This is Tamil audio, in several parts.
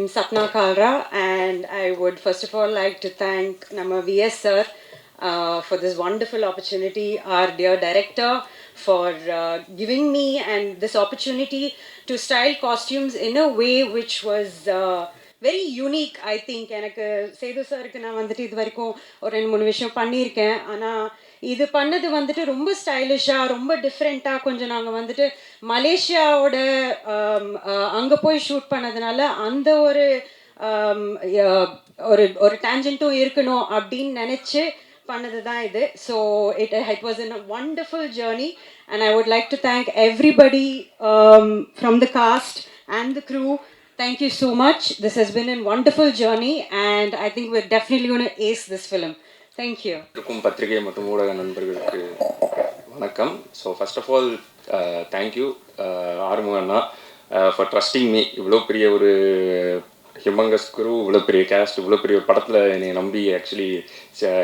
Sapna Kalra, and I would first of all like to thank Nama VS sir for this wonderful opportunity, our dear director for giving me and this opportunity to style costumes in a way which was very unique. I think எனக்கு சேது சாருக்கு நான் வந்துட்டு இது வரைக்கும் ஒரு 2-3 விஷயம் பண்ணியிருக்கேன். ஆனால் இது பண்ணது வந்துட்டு ரொம்ப ஸ்டைலிஷாக, ரொம்ப டிஃப்ரெண்ட்டாக, கொஞ்சம் நாங்கள் வந்துட்டு மலேசியாவோட அங்கே போய் ஷூட் பண்ணதுனால அந்த ஒரு ஒரு ஒரு டேஞ்சன்ட்டும் இருக்கணும் அப்படின்னு நினச்சி பண்ணது தான் இது. So it was a wonderful journey and I would like to thank everybody from the cast and the crew. Thank you so much. This has been a wonderful journey and I think we're definitely going to ace this film. Thank you. பத்திரிகை மற்றும் ஊடக நண்பர்களுக்கு வணக்கம். So first of all thank you ஆறுமுகண்ணா ஃபார் ட்ரஸ்டிங் மீ. இவ்வளோ பெரிய ஒரு ஹியூமங்கஸ் குரூ, இவ்வளோ பெரிய கேஸ்ட், இவ்வளோ பெரிய படத்தில் என்னை நம்பி ஆக்சுவலி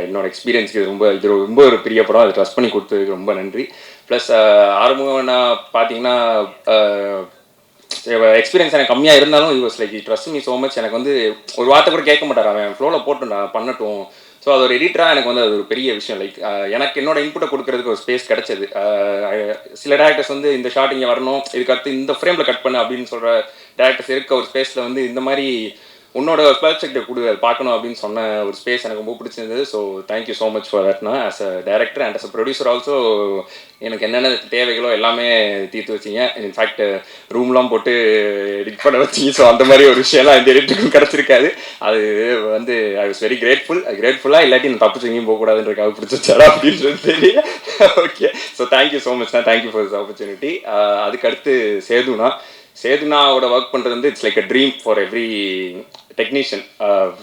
என்னோட எக்ஸ்பீரியன்ஸ்க்கு இது ரொம்ப ஒரு பெரிய படம். அதை ட்ரஸ்ட் பண்ணி கொடுத்ததுக்கு ரொம்ப நன்றி. ப்ளஸ் ஆறுமுகண்ணா பார்த்தீங்கன்னா எக்ஸ்பீரியன்ஸ் எனக்கு கம்மியாக இருந்தாலும் use like trust me so much. எனக்கு வந்து ஒரு வார்த்தை கூட கேட்க மாட்டார், அவன் ஃப்ளோவில் போட்டு நான் பண்ணட்டும். ஸோ அது ஒரு எடிட்டராக எனக்கு வந்து அது ஒரு பெரிய விஷயம். லைக் எனக்கு என்னோட இன்புட்டை கொடுக்கறதுக்கு ஒரு ஸ்பேஸ் கிடச்சது. சில டேரக்டர்ஸ் வந்து இந்த ஷாட் இங்கே வரணும், இதுக்கு அடுத்து இந்த ஃப்ரேமில் கட் பண்ணு அப்படின்னு சொல்கிற டேரக்டர்ஸ் இருக்க ஒரு ஸ்பேஸில் வந்து இந்த மாதிரி உன்னோட பர்ஸ்பெக்டிவ் கொடு பார்க்கணும் அப்படின்னு சொன்ன ஒரு ஸ்பேஸ் எனக்கு ரொம்ப பிடிச்சிருந்தது. So thank you so much for தட்னா. As a director and as a producer also எனக்கு என்னென்ன தேவைகளோ எல்லாமே தீர்த்து வச்சிங்க. இன்ஃபேக்ட் ரூம்லாம் போட்டு எடிட் பண்ண வச்சிங்க. ஸோ அந்த மாதிரி ஒரு விஷயம்லாம் இந்த எடிட்டுக்கும் கிடச்சிருக்காது. அது வந்து ஐ வாஸ் வெரி கிரேட்ஃபுல்லாக இல்லாட்டி நான் தப்பு செஞ்சும் போகக்கூடாதுன்றக்காக பிடிச்சிச்சாடா அப்படின்றது தெரியல. Okay, so thank you so much தான். Thank you for this opportunity. அதுக்கடுத்து சேதுனாவோட ஒர்க் பண்ணுறது வந்து it's like a dream for every technician.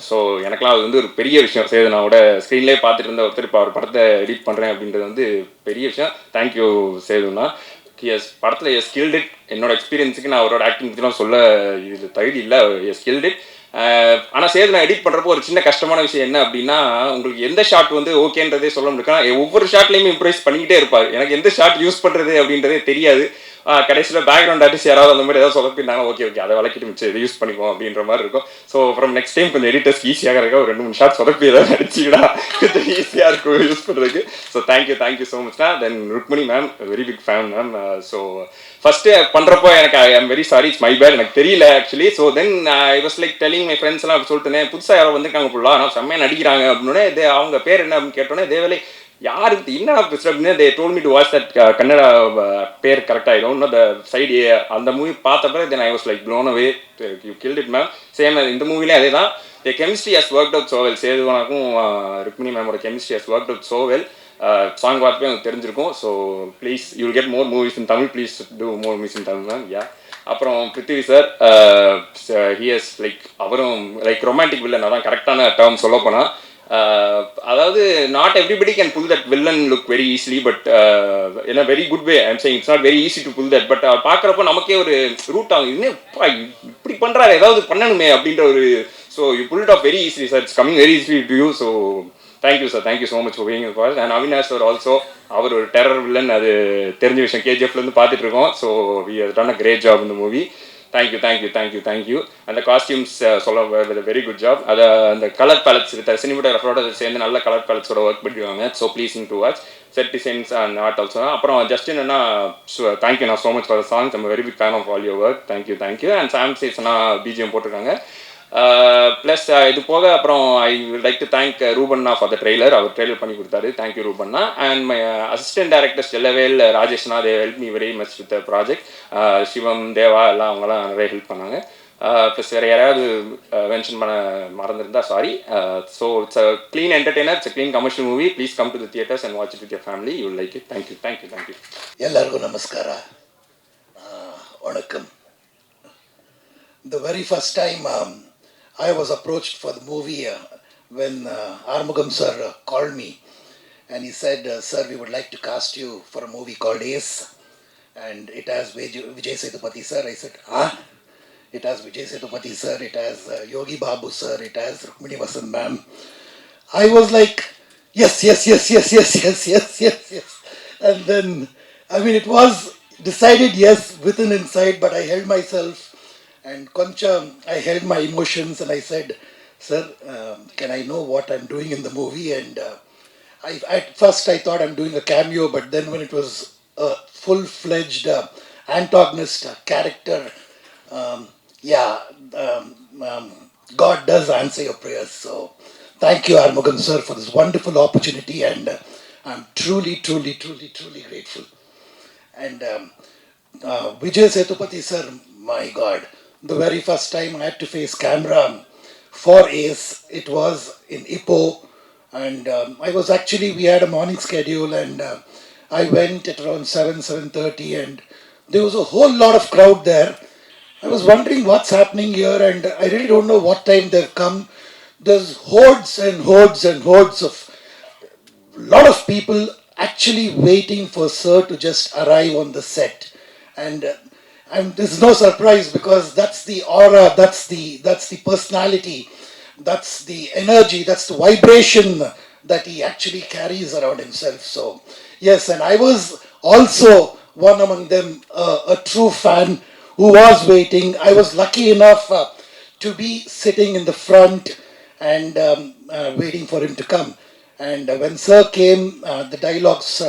So எனக்குலாம் அது வந்து ஒரு பெரிய விஷயம். சேதுனாவோட ஸ்க்ரீன்லேயே பார்த்துட்டு இருந்த ஒருத்தர் இப்போ அவர் படத்தை எடிட் பண்ணுறேன் அப்படின்றது வந்து பெரிய விஷயம். தேங்க்யூ சேதுனா. படத்தில் ஸ்கில்ட் இட். என்னோட எக்ஸ்பீரியன்ஸுக்கு நான் அவரோட ஆக்டிங் பற்றிலாம் சொல்ல இது தகுதி இல்லை. Skilled it. ஆனால் சேதுனா எடிட் பண்ணுறப்போ ஒரு சின்ன கஷ்டமான விஷயம் என்ன அப்படின்னா, உங்களுக்கு எந்த ஷாட் வந்து ஓகேன்றதே சொல்ல முடியும். ஒவ்வொரு ஷாட்லேயுமே இம்ப்ரைஸ் பண்ணிக்கிட்டே இருப்பார். எனக்கு எந்த ஷாட் யூஸ் பண்ணுறது அப்படின்றதே தெரியாது. கடைசியில் பேக்ரவுண்ட் ஆர்டிஸ்ட் யாராவது அந்த மாதிரி ஏதாவது சொதப்பினாங்க, ஓகே அதை விளக்கிட்டு மிச்சம் இதை யூஸ் பண்ணிப்போம் அப்படின்ற மாதிரி இருக்கும். ஸோ ஃப்ரம் நெக்ஸ்ட் டைம் கொஞ்சம் எடிட்டர்ஸ் ஈஸியாக இருக்க ஒரு 2-3 ஷாட் சொதப்பி ஏதாவது நடிச்சிங்கன்னா கொஞ்சம் ஈஸியாக இருக்கும் யூஸ் பண்ணுறதுக்கு. ஸோ தேங்க்யூ ஸோ மச் தான். Then Rukmini ma'am, very big fan ma'am. So first பண்ணுறப்போ எனக்கு I am very sorry, it's my bad, எனக்கு தெரியல actually. So then I was like telling my friends எல்லாம் சொல்லிட்டுனேன், புதுசாக யாரோ வந்திருக்காங்க ஃபுல்லாக, ஆனால் செம்மையாக நடிக்கிறாங்க அப்படின்னே அவங்க பேர் என்ன அப்படின்னு கேட்டோன்னே தேவலை யாருக்கு என்ன அப்படின்னா they told me to watch that Kannada பேர் கரெக்டாகிடும் இன்னும் த சைடு அந்த மூவி பார்த்த பிறகு then I was like blown away. You killed it ma'am. Same இந்த மூவிலே அதே தான். The chemistry has work out so well. சேதுவனாக்கும் ருக்மிணி மேமோட chemistry has work out so well. Song பார்த்துப்பே எனக்கு தெரிஞ்சிருக்கும். So please you will get more movies in Tamil. Please do more movies in Tamil ma'am. Yeah. அப்புறம் பிருத்திவி சார், ஹியஸ் லைக் அவரும் லைக் ரொமான்டிக் வில்லன், அதான் கரெக்டான டேர்ம் சொல்ல போனால். அதாவது not everybody can pull that villain look very easily, but in a very good way. I'm saying it's not very easy to pull that. But பார்க்குறப்போ நமக்கே ஒரு ரூட் ஆகும், இன்னும் இப்படி பண்ணுறாரு, ஏதாவது பண்ணணுமே அப்படின்ற ஒரு. So you pull it off very easily sir. It's coming very easily to you. So thank you sir. Thank you so much for being for. And Avinash sir also, அவர் ஒரு டெரர் வில்லன், அது தெரிஞ்ச விஷயம். கேஜிஎஃப்லேருந்து பார்த்துட்டு இருக்கோம். So we has done a great job இந்த மூவி. தேங்க்யூ. அந்த காஸ்டியூம்ஸ் சொல்ல வெரி குட் ஜாப். அதை அந்த கலர் பேலட்ஸ் சினிமாட்டோகிராஃபரோட சேர்ந்து நல்ல கலர் பேலட்ஸோட ஒர்க் பண்ணிடுவாங்க. So pleasing to watch. Set designs and art also. அப்புறம் ஜஸ்ட் என்னன்னா தேங்க்யூ நான் so much for the songs. I'm very big fan of all your work. Thank you. And Sam சீசனா பிஜிஎம் போட்டிருக்காங்க. ப்ளஸ் இது போக அப்புறம் ஐ லைக் டு தேங்க் ரூபண்ணா ஃபார் த ட்ரெய்லர். அவர் ட்ரெய்லர் பண்ணி கொடுத்தாரு. தேங்க்யூ ரூபண்ணா. And my assistant director Chellavel ராஜேஷ்னா, they help me very much with the project. Sivam, Deva எல்லாம் அவங்களாம் நிறைய ஹெல்ப் பண்ணாங்க. ப்ளஸ் வேறு யாராவது மென்ஷன் பண்ண மறந்துருந்தா sorry. So it's a clean entertainer, it's a clean commercial movie. Please come to the theatres and watch it with your family. You like it. Thank you. எல்லாருக்கும் நமஸ்கார, வணக்கம். The very first time I was approached for the movie when Armugam sir called me and he said, sir, we would like to cast you for a movie called Ace and it has Vijay Sethupathi sir. I said, it has Vijay Sethupathi sir, it has Yogi Babu sir, it has Rukmini Vasan ma'am. I was like, yes. And then, I mean, it was decided yes within inside, but I held myself And Concha, I held my emotions and I said, "Sir, can I know what I'm doing in the movie?" And at first I thought I'm doing a cameo, but then when it was a full-fledged antagonist character, um, yeah, God does answer your prayers. So thank you, Armugam sir, for this wonderful opportunity, and I'm truly, truly, truly, truly grateful. And Vijay Sethupathi sir, my God, the very first time I had to face camera for Ace, it was in Ipoh, and I was actually, we had a morning schedule, and I went at around 7:30, and there was a whole lot of crowd there. I was wondering what's happening here, and I really don't know what time they've come. There's hordes and hordes and hordes of lot of people actually waiting for Sir to just arrive on the set, and there's no surprise because that's the aura, that's the personality, that's the energy, that's the vibration that he actually carries around himself. So yes, and I was also one among them, a true fan who was waiting. I was lucky enough to be sitting in the front and waiting for him to come. And when Sir came, the dialogues,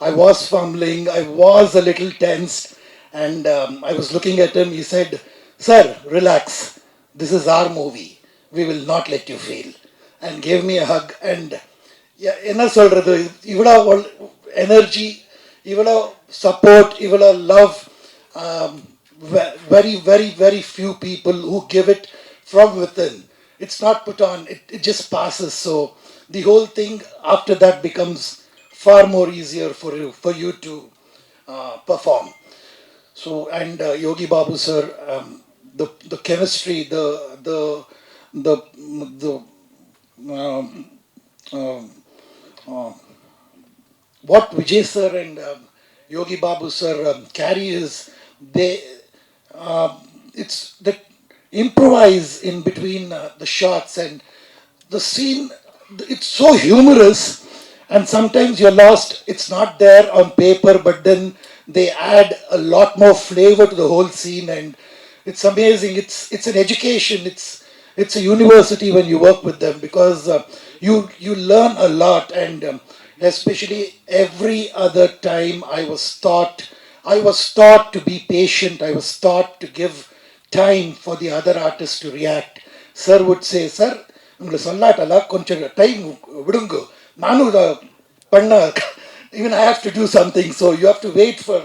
I was fumbling, I was a little tensed, and I was looking at him. He said, "Sir, relax. This is our movie. We will not let you fail." And gave me a hug. And என்ன சொல்றது, இவ்வளோ எனர்ஜி, இவ்வளோ சப்போர்ட், இவ்வளோ love, um, very, very, very few people who give it from within. It's not put on, it just passes. So the whole thing after that becomes far more easier for you to perform. So, and Yogi Babu sir, the chemistry, the the um, um, what Vijay sir and Yogi Babu sir carry is they it's the improvise in between the shots, and the scene, it's so humorous, and sometimes you're lost, it's not there on paper, but then they add a lot more flavor to the whole scene, and it's amazing. It's an education, it's a university when you work with them, because you learn a lot. And especially every other time I was taught to be patient, I was taught to give time for the other artists to react. Sir would say, "Sir, உங்களுக்கு சொல்லாட்டல கொஞ்சம் டைம் விடுங்க, நானும் இதை பண்ண, even I have to do something, so you have to wait for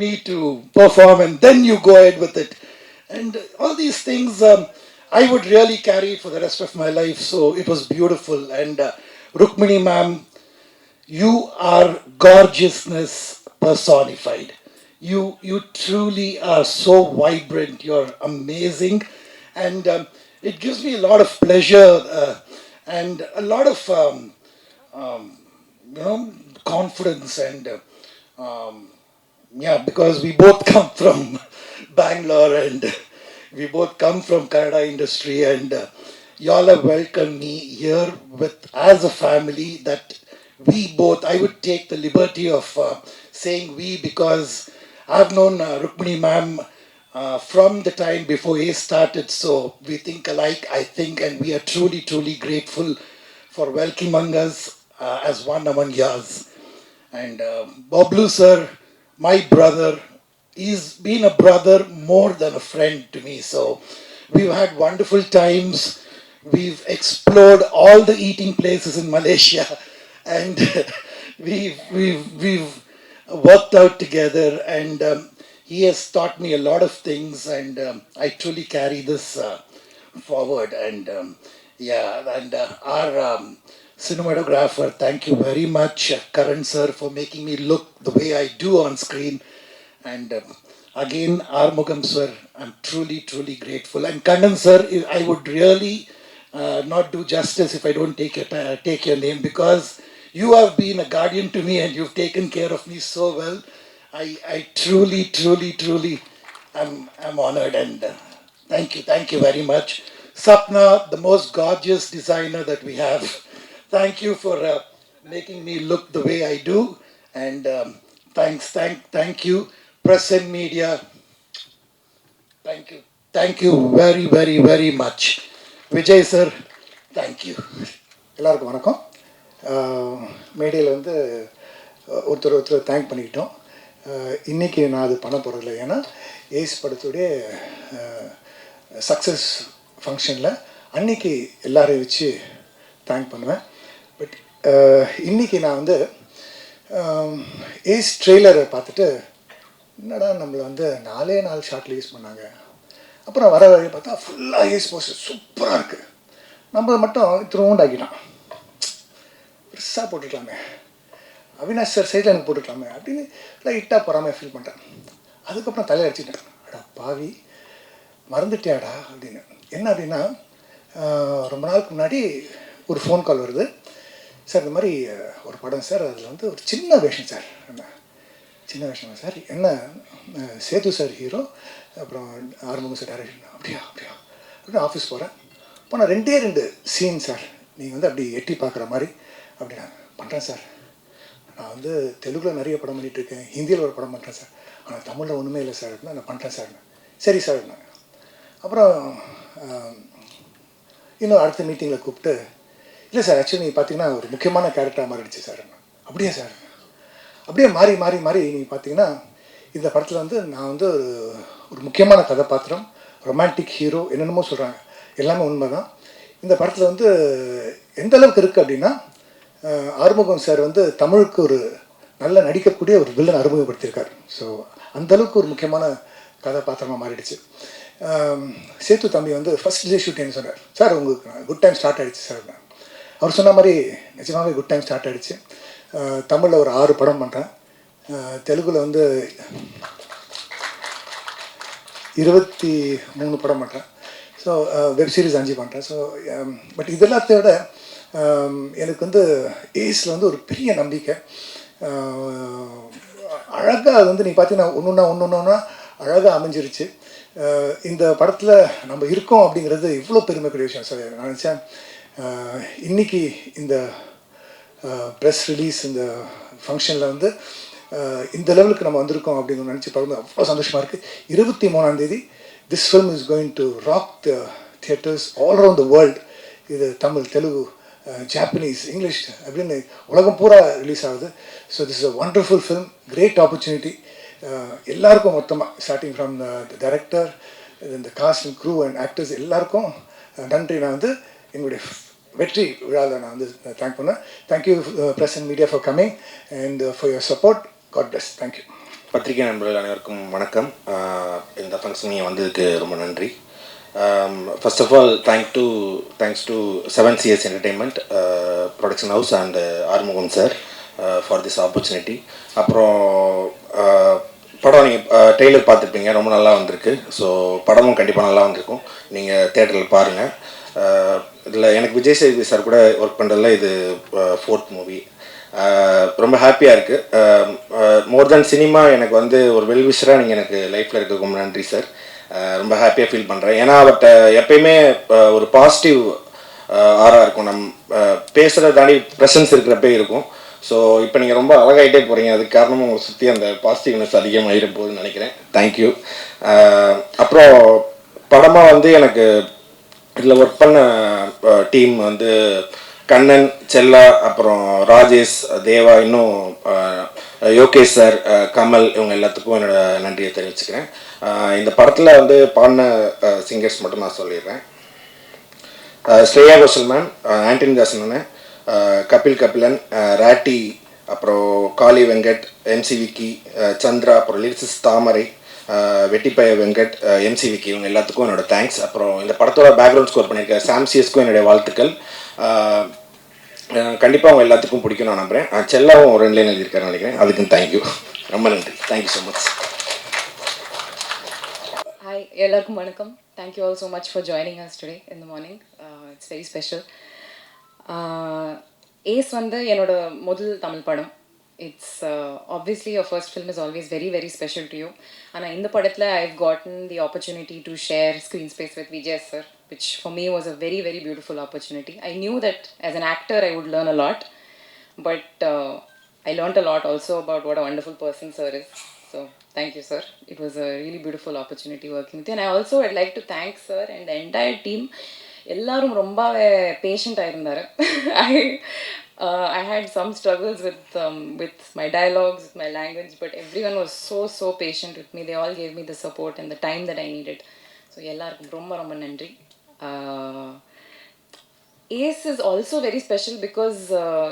me to perform and then you go ahead with it." And all these things, I would really carry it for the rest of my life. So it was beautiful. And Rukmini ma'am, you are gorgeousness personified. You truly are so vibrant. You're amazing, and it gives me a lot of pleasure and a lot of you know confidence. And yeah, because we both come from Bangalore, and we both come from Kannada industry, and y'all have welcomed me here with as a family. That we both, I would take the liberty of saying we, because I've known Rukmini ma'am from the time before he started, so we think alike, I think, and we are truly, truly grateful for welcoming us as one among yours. And Bablu sir, my brother, he's been a brother more than a friend to me. So we've had wonderful times. We've explored all the eating places in Malaysia, and we've worked out together. And he has taught me a lot of things, and I truly carry this forward. And yeah, and our cinematographer, thank you very much, Karan sir, for making me look the way I do on screen. And again, Armugam sir, I'm truly, truly grateful. And Kannan sir, I would really not do justice if I don't take your name, because you have been a guardian to me and you've taken care of me so well. I truly, truly, truly am honored, and thank you very much. Sapna, the most gorgeous designer that we have. Thank you for making me look the way I do, and thank you, press and media. Thank you. Thank you very very very much. Vijay sir, thank you. எல்லாருக்கும் வணக்கம். மேடையில் வந்து ஒருத்தர் தேங்க் பண்ணிக்கிட்டோம். இன்றைக்கி நான் அது பண்ண போகிறதில்ல. ஏன்னா ஏஸ் படத்துடைய சக்ஸஸ் ஃபங்க்ஷனில் அன்றைக்கி எல்லாரையும் வச்சு தேங்க் பண்ணுவேன். பட் இன்றைக்கி நான் வந்து ஏஸ் ட்ரெய்லரை பார்த்துட்டு என்னடா நம்மளை வந்து 4 ஷார்ட்டில் யூஸ் பண்ணாங்க. அப்புறம் வர வரைய பார்த்தா ஃபுல்லாக ஏஸ் போஸ்டர் சூப்பராக இருக்குது. நம்ம மட்டும் திருவுண்டாக்கிட்டான், பெருசாக போட்டுக்கலாமே, அவினாஷ் சார் சைடில் எனக்கு போட்டுக்கலாமே அப்படின்னு லைட்டாக பொறாமையாக ஃபீல் பண்ணுறேன். அதுக்கப்புறம் தலையை அடிச்சிட்டேன், அடா பாவி மறந்துட்டியாடா அப்படின்னு. என்ன அப்படின்னா, ரொம்ப நாளுக்கு முன்னாடி ஒரு ஃபோன் கால் வருது. சார் இந்த மாதிரி ஒரு படம் சார், அதில் வந்து ஒரு சின்ன வேஷம் சார். என்ன சின்ன வேஷமா சார்? என்ன சேது சார் ஹீரோ, அப்புறம் ஆறுமுகம் சார் டைரக்ஷன். அப்படியா அப்படியா அப்படின்னு ஆஃபீஸ் போகிறேன். இப்போ நான் 2 சீன் சார், நீங்கள் வந்து அப்படி எட்டி பார்க்குற மாதிரி அப்படி நான் பண்ணுறேன் சார். நான் வந்து தெலுங்கில் நிறைய படம் பண்ணிகிட்ருக்கேன், ஹிந்தியில் ஒரு படம் பண்ணுறேன் சார், ஆனால் தமிழில் ஒன்றுமே இல்லை சார் அப்படின்னா நான் பண்ணுறேன் சார். சரி சார். அப்புறம் இன்னும் அடுத்த மீட்டிங்கில் கூப்பிட்டு, இல்லை சார் ஆக்சுவலி நீங்கள் பார்த்தீங்கன்னா ஒரு முக்கியமான கேரக்டராக மாறிடுச்சு சார். அப்படியே சார், அப்படியே மாறி மாறி மாறி நீங்கள் பார்த்தீங்கன்னா இந்த படத்தில் வந்து நான் வந்து ஒரு முக்கியமான கதாபாத்திரம், ரொமான்டிக் ஹீரோ, என்னென்னமோ சொல்கிறாங்க, எல்லாமே உண்மை தான். இந்த படத்தில் வந்து எந்த அளவுக்கு இருக்குது அப்படின்னா, ஆறுமுகம் சார் வந்து தமிழுக்கு ஒரு நல்ல நடிக்கக்கூடிய ஒரு வில்லன் அறிமுகப்படுத்தியிருக்கார். ஸோ அந்தளவுக்கு ஒரு முக்கியமான கதாபாத்திரமாக மாறிடுச்சு. சேத்து தம்பி வந்து ஃபஸ்ட் டே ஷூட்டிங்னு சொன்னார். சார் உங்களுக்கு குட் டைம் ஸ்டார்ட் ஆகிடுச்சு சார். அவர் சொன்ன மாதிரி நிஜமாகவே குட் டைம் ஸ்டார்ட் ஆகிடுச்சு. தமிழில் ஒரு 6 படம் பண்ணுறேன், தெலுங்கில் வந்து 23 படம் பண்ணுறேன். ஸோ வெப் சீரிஸ் 5 பண்ணுறேன். ஸோ பட் இதெல்லாத்தை விட எனக்கு வந்து ஏஸில் வந்து ஒரு பெரிய நம்பிக்கை. அழகாக அது வந்து நீங்கள் பார்த்தீங்கன்னா ஒன்று அழகாக அமைஞ்சிருச்சு. இந்த படத்தில் நம்ம இருக்கோம் அப்படிங்கிறது இவ்வளோ பெருமைக்குரிய விஷயம் சார். நான் நினச்சேன் இன்றைக்கி இந்த ப்ரெஸ் ரிலீஸ், இந்த ஃபங்க்ஷனில் வந்து இந்த லெவலுக்கு நம்ம வந்திருக்கோம் அப்படின்னு நினச்சி பார்க்கும்போது அவ்வளோ சந்தோஷமாக இருக்குது. 23ஆம் தேதி this film is going to rock the theatres all around the world. இது தமிழ், தெலுங்கு, ஜாப்பனீஸ், இங்கிலீஷ் அப்படின்னு உலகம் பூரா ரிலீஸ் ஆகுது. So this is a wonderful film, great opportunity. எல்லாருக்கும் மொத்தமாக ஸ்டார்டிங் ஃப்ரம் த டைரக்டர், இந்த cast and crew and actors எல்லாருக்கும் நன்றி. நான் வந்து எங்களுடைய வெற்றி விழாவில் நான் வந்து தேங்க் பண்ணேன். Thank you press and media for coming and for your support. God bless. Thank you. பத்திரிகை நண்பர்கள் அனைவருக்கும் வணக்கம். இந்த ஃபங்க்ஷன் நீங்கள் வந்ததுக்கு ரொம்ப நன்றி. First of all thanks to 7CS entertainment production house and Arumugam sir for this opportunity. அப்புறம் படம் நீங்கள் ட்ரெய்லர் பார்த்துருப்பீங்க, ரொம்ப நல்லா வந்திருக்கு. ஸோ படமும் கண்டிப்பாக நல்லா வந்திருக்கும், நீங்கள் தேட்டரில் பாருங்கள். இதில் எனக்கு விஜய் சேதுபதி சார் கூட ஒர்க் பண்ணுறதுல இது 4th மூவி. ரொம்ப ஹாப்பியாக இருக்குது. மோர் தென் சினிமா எனக்கு வந்து ஒரு வெல்விஷராக நீங்கள் எனக்கு லைஃப்பில் இருக்க ரொம்ப நன்றி சார். ரொம்ப ஹாப்பியாக ஃபீல் பண்ணுறேன். ஏன்னா அவர்கிட்ட எப்பயுமே ஒரு பாசிட்டிவ் ஆராக இருக்கும், பேசுகிறத தாண்டி ப்ரெசன்ஸ் இருக்கிறப்ப இருக்கும். ஸோ இப்போ நீங்கள் ரொம்ப அழகாயிட்டே போகிறீங்க, அதுக்கு காரணமும் உங்களை சுற்றி அந்த பாசிட்டிவ்னஸ் அதிகமாகிட போகுதுன்னு நினைக்கிறேன். தேங்க்யூ. அப்புறம் படமாக வந்து எனக்கு இதில் ஒர்க் பண்ண டீம் வந்து கண்ணன், செல்லா, அப்புறம் ராஜேஷ், தேவா, இன்னும் யோகேஷ் சார், கமல், இவங்க எல்லாத்துக்கும் என்னோட நன்றியை தெரிவிச்சுக்கிறேன். இந்த படத்தில் வந்து பாடின சிங்கர்ஸ் மட்டும் நான் சொல்லிடுறேன். ஸ்ரேயா கோஷல் மேம், ஆண்டனி தாசன் அண்ணன், கபிலன், ராட்டி, அப்புறம் காளி வெங்கட், MC விக்கி, சந்திரா, அப்புறம் லிரிசிஸ் தாமரை, வெட்டிப்பய வெங்கட், MC விக்கி, இவங்க எல்லாத்துக்கும் என்னோட தேங்க்ஸ். அப்புறம் இந்த படத்தோட பேக்ரவுண்ட் ஸ்கோர் பண்ணியிருக்க சாம்சிஎஸ்க்கும் என்னுடைய வாழ்த்துக்கள். கண்டிப்பாக அவங்க எல்லாத்துக்கும் பிடிக்கும் நான் நம்புகிறேன். செல்லாவும் 2 லைன் எழுதியிருக்காருன்னு நினைக்கிறேன், அதுக்கும் தேங்க்யூ, ரொம்ப நன்றி. Thank you so much. ஹாய், எல்லாருக்கும் வணக்கம். Thank you all so much for joining us today in the morning. It's very special. As வந்து என்னோட முதல் தமிழ் படம். It's obviously your first film is always very very special to you. ஆனால் இந்த படத்தில் I've gotten the opportunity to share screen space with Vijay sir, which for me was a very very beautiful opportunity. I knew that as an actor I would learn a lot, but I learned a lot also about what a wonderful person sir is. So thank you, sir. It was a really beautiful opportunity working with you. And I also would like to thank sir and the entire team. எல்லாரும் ரொம்பவே பேஷண்ட்டாக இருந்தார். I had some struggles with my dialogues, with my language, but everyone was so patient with me. They all gave me the support and the time that I needed. So எல்லாருக்கும் ரொம்ப நன்றி. Ace is also very special because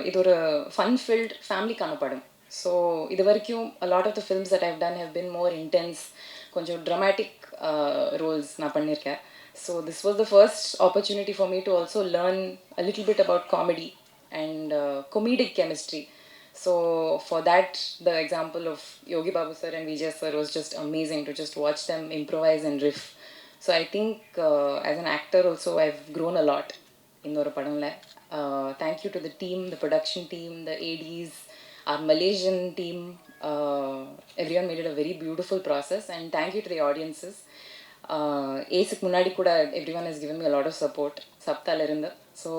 இது ஒரு fun-filled family-கான படம். So இது வரைக்கும் a lot of the films that I've done have been more intense, கொஞ்சம் dramatic roles நான் பண்ணியிருக்கேன். So this was the first opportunity for me to also learn a little bit about comedy and comedic chemistry. So for that, the example of Yogi Babu sir and Vijay sir was just amazing to just watch them improvise and riff. So I think as an actor also I've grown a lot in ஒரு படம்ல. Thank you to the team, the production team, the ADs, our Malaysian team. Everyone made it a very beautiful process, and thank you to the audiences. Ace-க்கு முன்னாடி கூட everyone has given me a lot of support. சப்தால இருந்து. So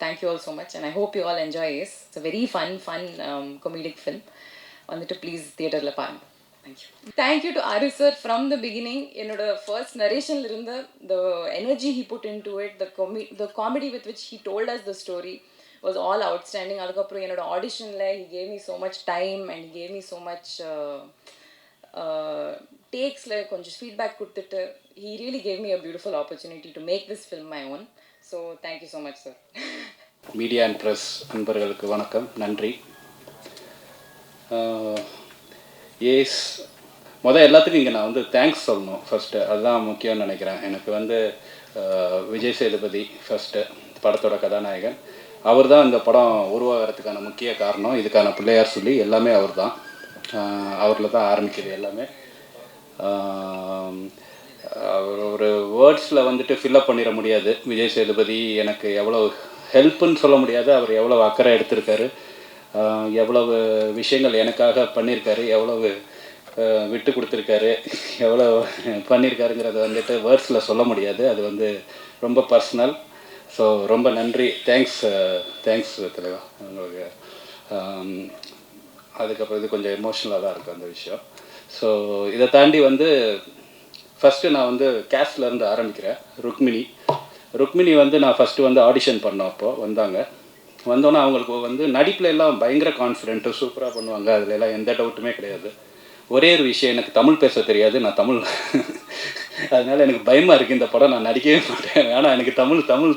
thank you all so much, and I hope you all enjoy Ace. It's a very fun comedic film. வந்துட்டு ப்ளீஸ் தியேட்டரில் பாருங்க. Thank you to Aru sir from the beginning. என்னோட first narration இருந்த the energy he put into it, the comedy with which he told us the story was all outstanding. அதுக்கப்புறம் என்னோட auditionல he gave me so much time and he gave me so much takesல கொஞ்சம் feedback கொடுத்துட்டு he really gave me a beautiful opportunity to make this film my own. So thank you so much sir. Media and press நண்பர்களுக்கு வணக்கம், நன்றி. ஏஸ் எல்லாத்துக்கும் இங்கே நான் தேங்க்ஸ் சொல்லணும் ஃபஸ்ட்டு, அதுதான் முக்கியம்னு நினைக்கிறேன். எனக்கு விஜய் சேதுபதி ஃபஸ்ட்டு படத்தோட கதாநாயகன், அவர் தான் இந்த படம் உருவாகிறதுக்கான முக்கிய காரணம். இதுக்கான பிள்ளையார் சொல்லி எல்லாமே அவர் தான், அவரில் தான் ஆரம்பிக்குது எல்லாமே. அவர் ஒரு வேர்ட்ஸில் ஃபில்லப் பண்ணிட முடியாது. விஜய் சேதுபதி எனக்கு எவ்வளோ ஹெல்ப்புன்னு சொல்ல முடியாது, அவர் எவ்வளோ அக்கறை எடுத்திருக்காரு, எவ்வளவு விஷயங்கள் எனக்காக பண்ணியிருக்காரு, எவ்வளவு விட்டு கொடுத்துருக்காரு, எவ்வளோ பண்ணியிருக்காருங்கிறத வேர்ட்ஸில் சொல்ல முடியாது. அது ரொம்ப பர்சனல். ஸோ ரொம்ப நன்றி, தேங்க்ஸ் தலைவா உங்களுக்கு. அதுக்கப்புறம் இது கொஞ்சம் எமோஷ்னலாக தான் இருக்குது அந்த விஷயம். ஸோ இதை தாண்டி ஃபஸ்ட்டு நான் கேஸ்ட்லேருந்து ஆரம்பிக்கிறேன். ருக்மிணி நான் ஃபஸ்ட்டு ஆடிஷன் பண்ணோம். அப்போது வந்தோன்னே அவங்களுக்கு நடிப்பில் எல்லாம் பயங்கர கான்ஃபிடென்ட்டு, சூப்பராக பண்ணுவாங்க, அதில் எல்லாம் எந்த டவுட்டுமே கிடையாது. ஒரே ஒரு விஷயம், எனக்கு தமிழ் பேச தெரியாது. நான் தமிழ் அதனால் எனக்கு பயமாக இருக்குது இந்த படம், நான் நடிக்கவே மாட்டேன். ஆனால் எனக்கு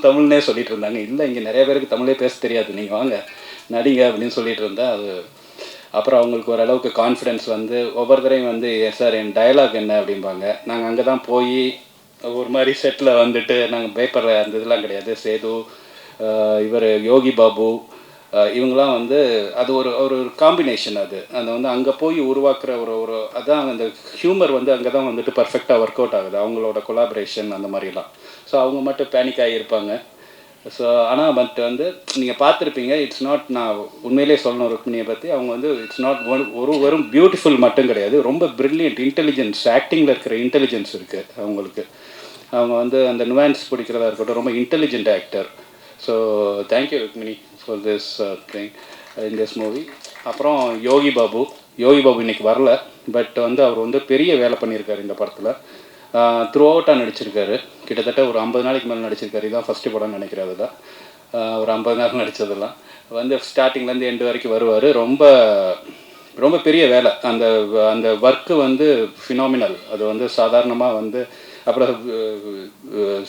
தமிழ்னே சொல்லிட்டு இருந்தாங்க. இல்லை, இங்கே நிறைய பேருக்கு தமிழே பேச தெரியாது, நீங்கள் வாங்க நடிங்க அப்படின்னு சொல்லிட்டு இருந்தேன். அது அப்புறம் அவங்களுக்கு ஓரளவுக்கு கான்ஃபிடென்ஸ் ஒவ்வொரு தரையும் சார் என் டயலாக் என்ன அப்படிம்பாங்க. நாங்கள் அங்கே தான் போய் ஒரு மாதிரி செட்டில் நாங்கள் பயப்படுற அந்த இதெல்லாம் கிடையாது. சேது, இவர் யோகி பாபு, இவங்களாம் அது ஒரு காம்பினேஷன். அது அங்கே போய் உருவாக்குற ஒரு அதான் அந்த ஹியூமர் அங்கே தான் பர்ஃபெக்டாக ஒர்க் அவுட் ஆகுது, அவங்களோட கொலாபரேஷன் அந்த மாதிரிலாம். ஸோ அவங்க மட்டும் பேனிக் ஆகியிருப்பாங்க. ஸோ ஆனால் நீங்கள் பார்த்துருப்பீங்க, இட்ஸ் நாட், நான் உண்மையிலே சொல்லணும் ருக்மிணியை பற்றி, அவங்க இட்ஸ் நாட் வெறும் பியூட்டிஃபுல் மட்டும் கிடையாது, ரொம்ப ப்ரில்லியன்ட் இன்டெலிஜென்ஸ், ஆக்டிங்கில் இருக்கிற இன்டெலிஜென்ஸ் இருக்குது அவங்களுக்கு. அவங்க அந்த நுவான்ஸ் பிடிக்கிறதா இருக்கட்டும், ரொம்ப intelligent actor. So thank you Rukmini for this thing in this movie. அப்புறம் யோகி பாபு இன்றைக்கி வரல, பட் அவர் பெரிய வேலை பண்ணியிருக்காரு இந்த படத்தில். த்ரூ அவுட்டாக நடிச்சிருக்காரு, கிட்டத்தட்ட ஒரு 50 நாளைக்கு மேலே நடிச்சிருக்காரு. இதுதான் ஃபஸ்ட்டு படம் நினைக்கிறது தான், ஒரு 50 நாள் நடித்ததெல்லாம் ஸ்டார்டிங்லேருந்து எண்டு வரைக்கும் வருவார். ரொம்ப ரொம்ப பெரிய வேலை. அந்த ஒர்க்கு ஃபினாமினல். அது சாதாரணமாக அப்புறம்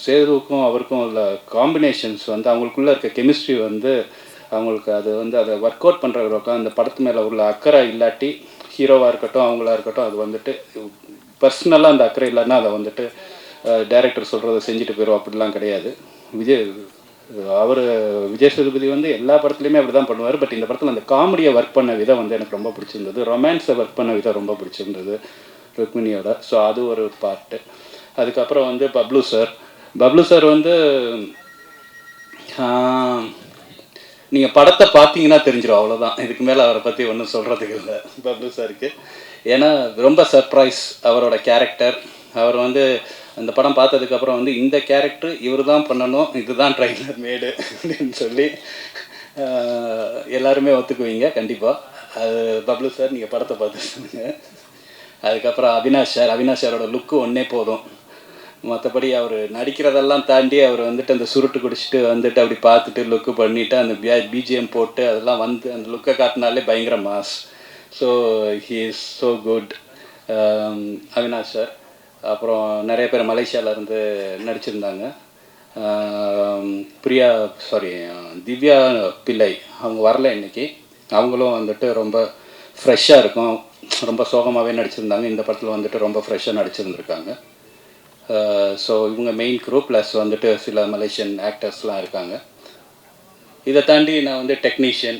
சேதுவுக்கும் அவருக்கும் உள்ள காம்பினேஷன்ஸ் அவங்களுக்குள்ளே இருக்க கெமிஸ்ட்ரி அவங்களுக்கு அதை ஒர்க் அவுட் பண்ணுறவங்க அந்த படத்து மேலே உள்ள அக்கறை இல்லாட்டி, ஹீரோவாக இருக்கட்டும் அவங்களா இருக்கட்டும், அது பர்சனலாக அந்த அக்கறை இல்லைன்னா அதை டைரக்டர் சொல்கிறத செஞ்சுட்டு போயிடும், அப்படிலாம் கிடையாது. விஜய் சேதுபதி எல்லா படத்துலையுமே அப்படி தான் பண்ணுவார். பட் இந்த படத்தில் அந்த காமெடியை ஒர்க் பண்ண விதம் எனக்கு ரொம்ப பிடிச்சிருந்தது, ரொமான்ஸை ஒர்க் பண்ண விதம் ரொம்ப பிடிச்சிருந்தது ருக்மிணியோட. ஸோ அது ஒரு பார்ட்டு. அதுக்கப்புறம் பப்ளு சார் நீங்கள் படத்தை பார்த்தீங்கன்னா தெரிஞ்சிடும், அவ்வளோதான். இதுக்கு மேலே அவரை பற்றி ஒன்றும் சொல்கிறதுக்கு இல்லை பப்ளு சாருக்கு. ஏன்னா ரொம்ப சர்ப்ரைஸ் அவரோட கேரக்டர். அவர் அந்த படம் பார்த்ததுக்கப்புறம் இந்த கேரக்டர் இவர் தான் பண்ணணும், இதுதான் ட்ரைலர் மேடு அப்படின்னு சொல்லி எல்லாருமே ஒத்துக்குவீங்க கண்டிப்பாக. அது பப்ளு சார், நீங்கள் படத்தை பார்த்து சொல்லுங்கள். அதுக்கப்புறம் அவினாஷ் சாரோட லுக்கு ஒன்றே போதும். மற்றபடி அவர் நடிக்கிறதெல்லாம் தாண்டி அவர் வந்துட்டு அந்த சுருட்டு குடிச்சிட்டு வந்துட்டு அப்படி பார்த்துட்டு லுக்கு பண்ணிவிட்டு அந்த பிஜிஎம் போட்டு அதெல்லாம் வந்து அந்த லுக்கை காட்டினாலே பயங்கர mass. So he is so good Avinash sir. அப்புறம் நிறைய பேர் மலேசியாவிலேருந்து நடிச்சிருந்தாங்க. திவ்யா பிள்ளை அவங்க வரல இன்றைக்கி. அவங்களும் வந்துட்டு ரொம்ப ஃப்ரெஷ்ஷாக இருக்கும், ரொம்ப சோகமாகவே நடிச்சிருந்தாங்க. இந்த படத்தில் வந்துட்டு ரொம்ப ஃப்ரெஷ்ஷாக நடிச்சிருந்துருக்காங்க. ஸோ இவங்க மெயின் குரூப் ப்ளஸ் வந்துட்டு சில மலேசியன் ஆக்டர்ஸ்லாம் இருக்காங்க. இதை தாண்டி நான் வந்து டெக்னீஷியன்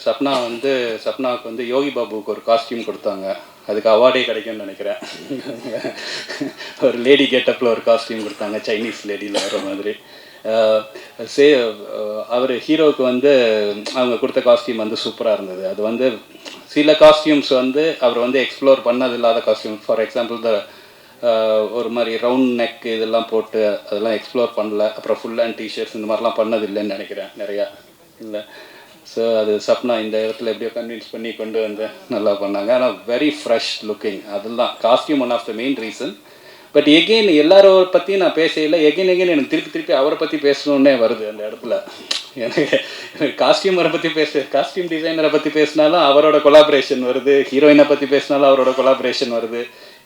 சப்னாவுக்கு வந்து யோகி பாபுவுக்கு ஒரு காஸ்டியூம் கொடுத்தாங்க. அதுக்கு அவார்டே கிடைக்கும்னு நினைக்கிறேன். ஒரு லேடி கெட்டப்பில் ஒரு காஸ்டியூம் கொடுத்தாங்க, சைனீஸ் லேடியில் வர மாதிரி. அவர் ஹீரோவுக்கு வந்து அவங்க கொடுத்த காஸ்டியூம் வந்து சூப்பராக இருந்தது. அது வந்து சில காஸ்டியூம்ஸ் வந்து அவர் வந்து எக்ஸ்ப்ளோர் பண்ணது இல்லாத காஸ்டியூம். ஃபார் எக்ஸாம்பிள் ஒரு மாதிரி ரவுண்ட் நெக் இதெல்லாம் போட்டு அதெல்லாம் எக்ஸ்ப்ளோர் பண்ணல. அப்புறம் ஃபுல் அண்ட் டிஷர்ட்ஸ் இந்த மாதிரிலாம் பண்ணது இல்லைன்னு நினைக்கிறேன் நிறையா இல்லை. ஸோ அது சப்னா இந்த இடத்துல எப்படியோ கன்வின்ஸ் பண்ணி கொண்டு வந்து நல்லா பண்ணாங்க. ஆனால் வெரி ஃப்ரெஷ் லுக்கிங். அதெல்லாம் costume one of the main reason. But again எல்லாரோட பற்றியும் நான் பேசல. எகெயின் எனக்கு திருப்பி அவரை பற்றி பேசணுன்னே வருது அந்த இடத்துல. எனக்கு காஸ்டியூமரை பற்றி காஸ்டியூம் டிசைனரை பற்றி பேசினாலும் அவரோட கொலாபரேஷன் வருது, ஹீரோயினை பற்றி பேசினாலும் அவரோட கொலாபரேஷன் வருது,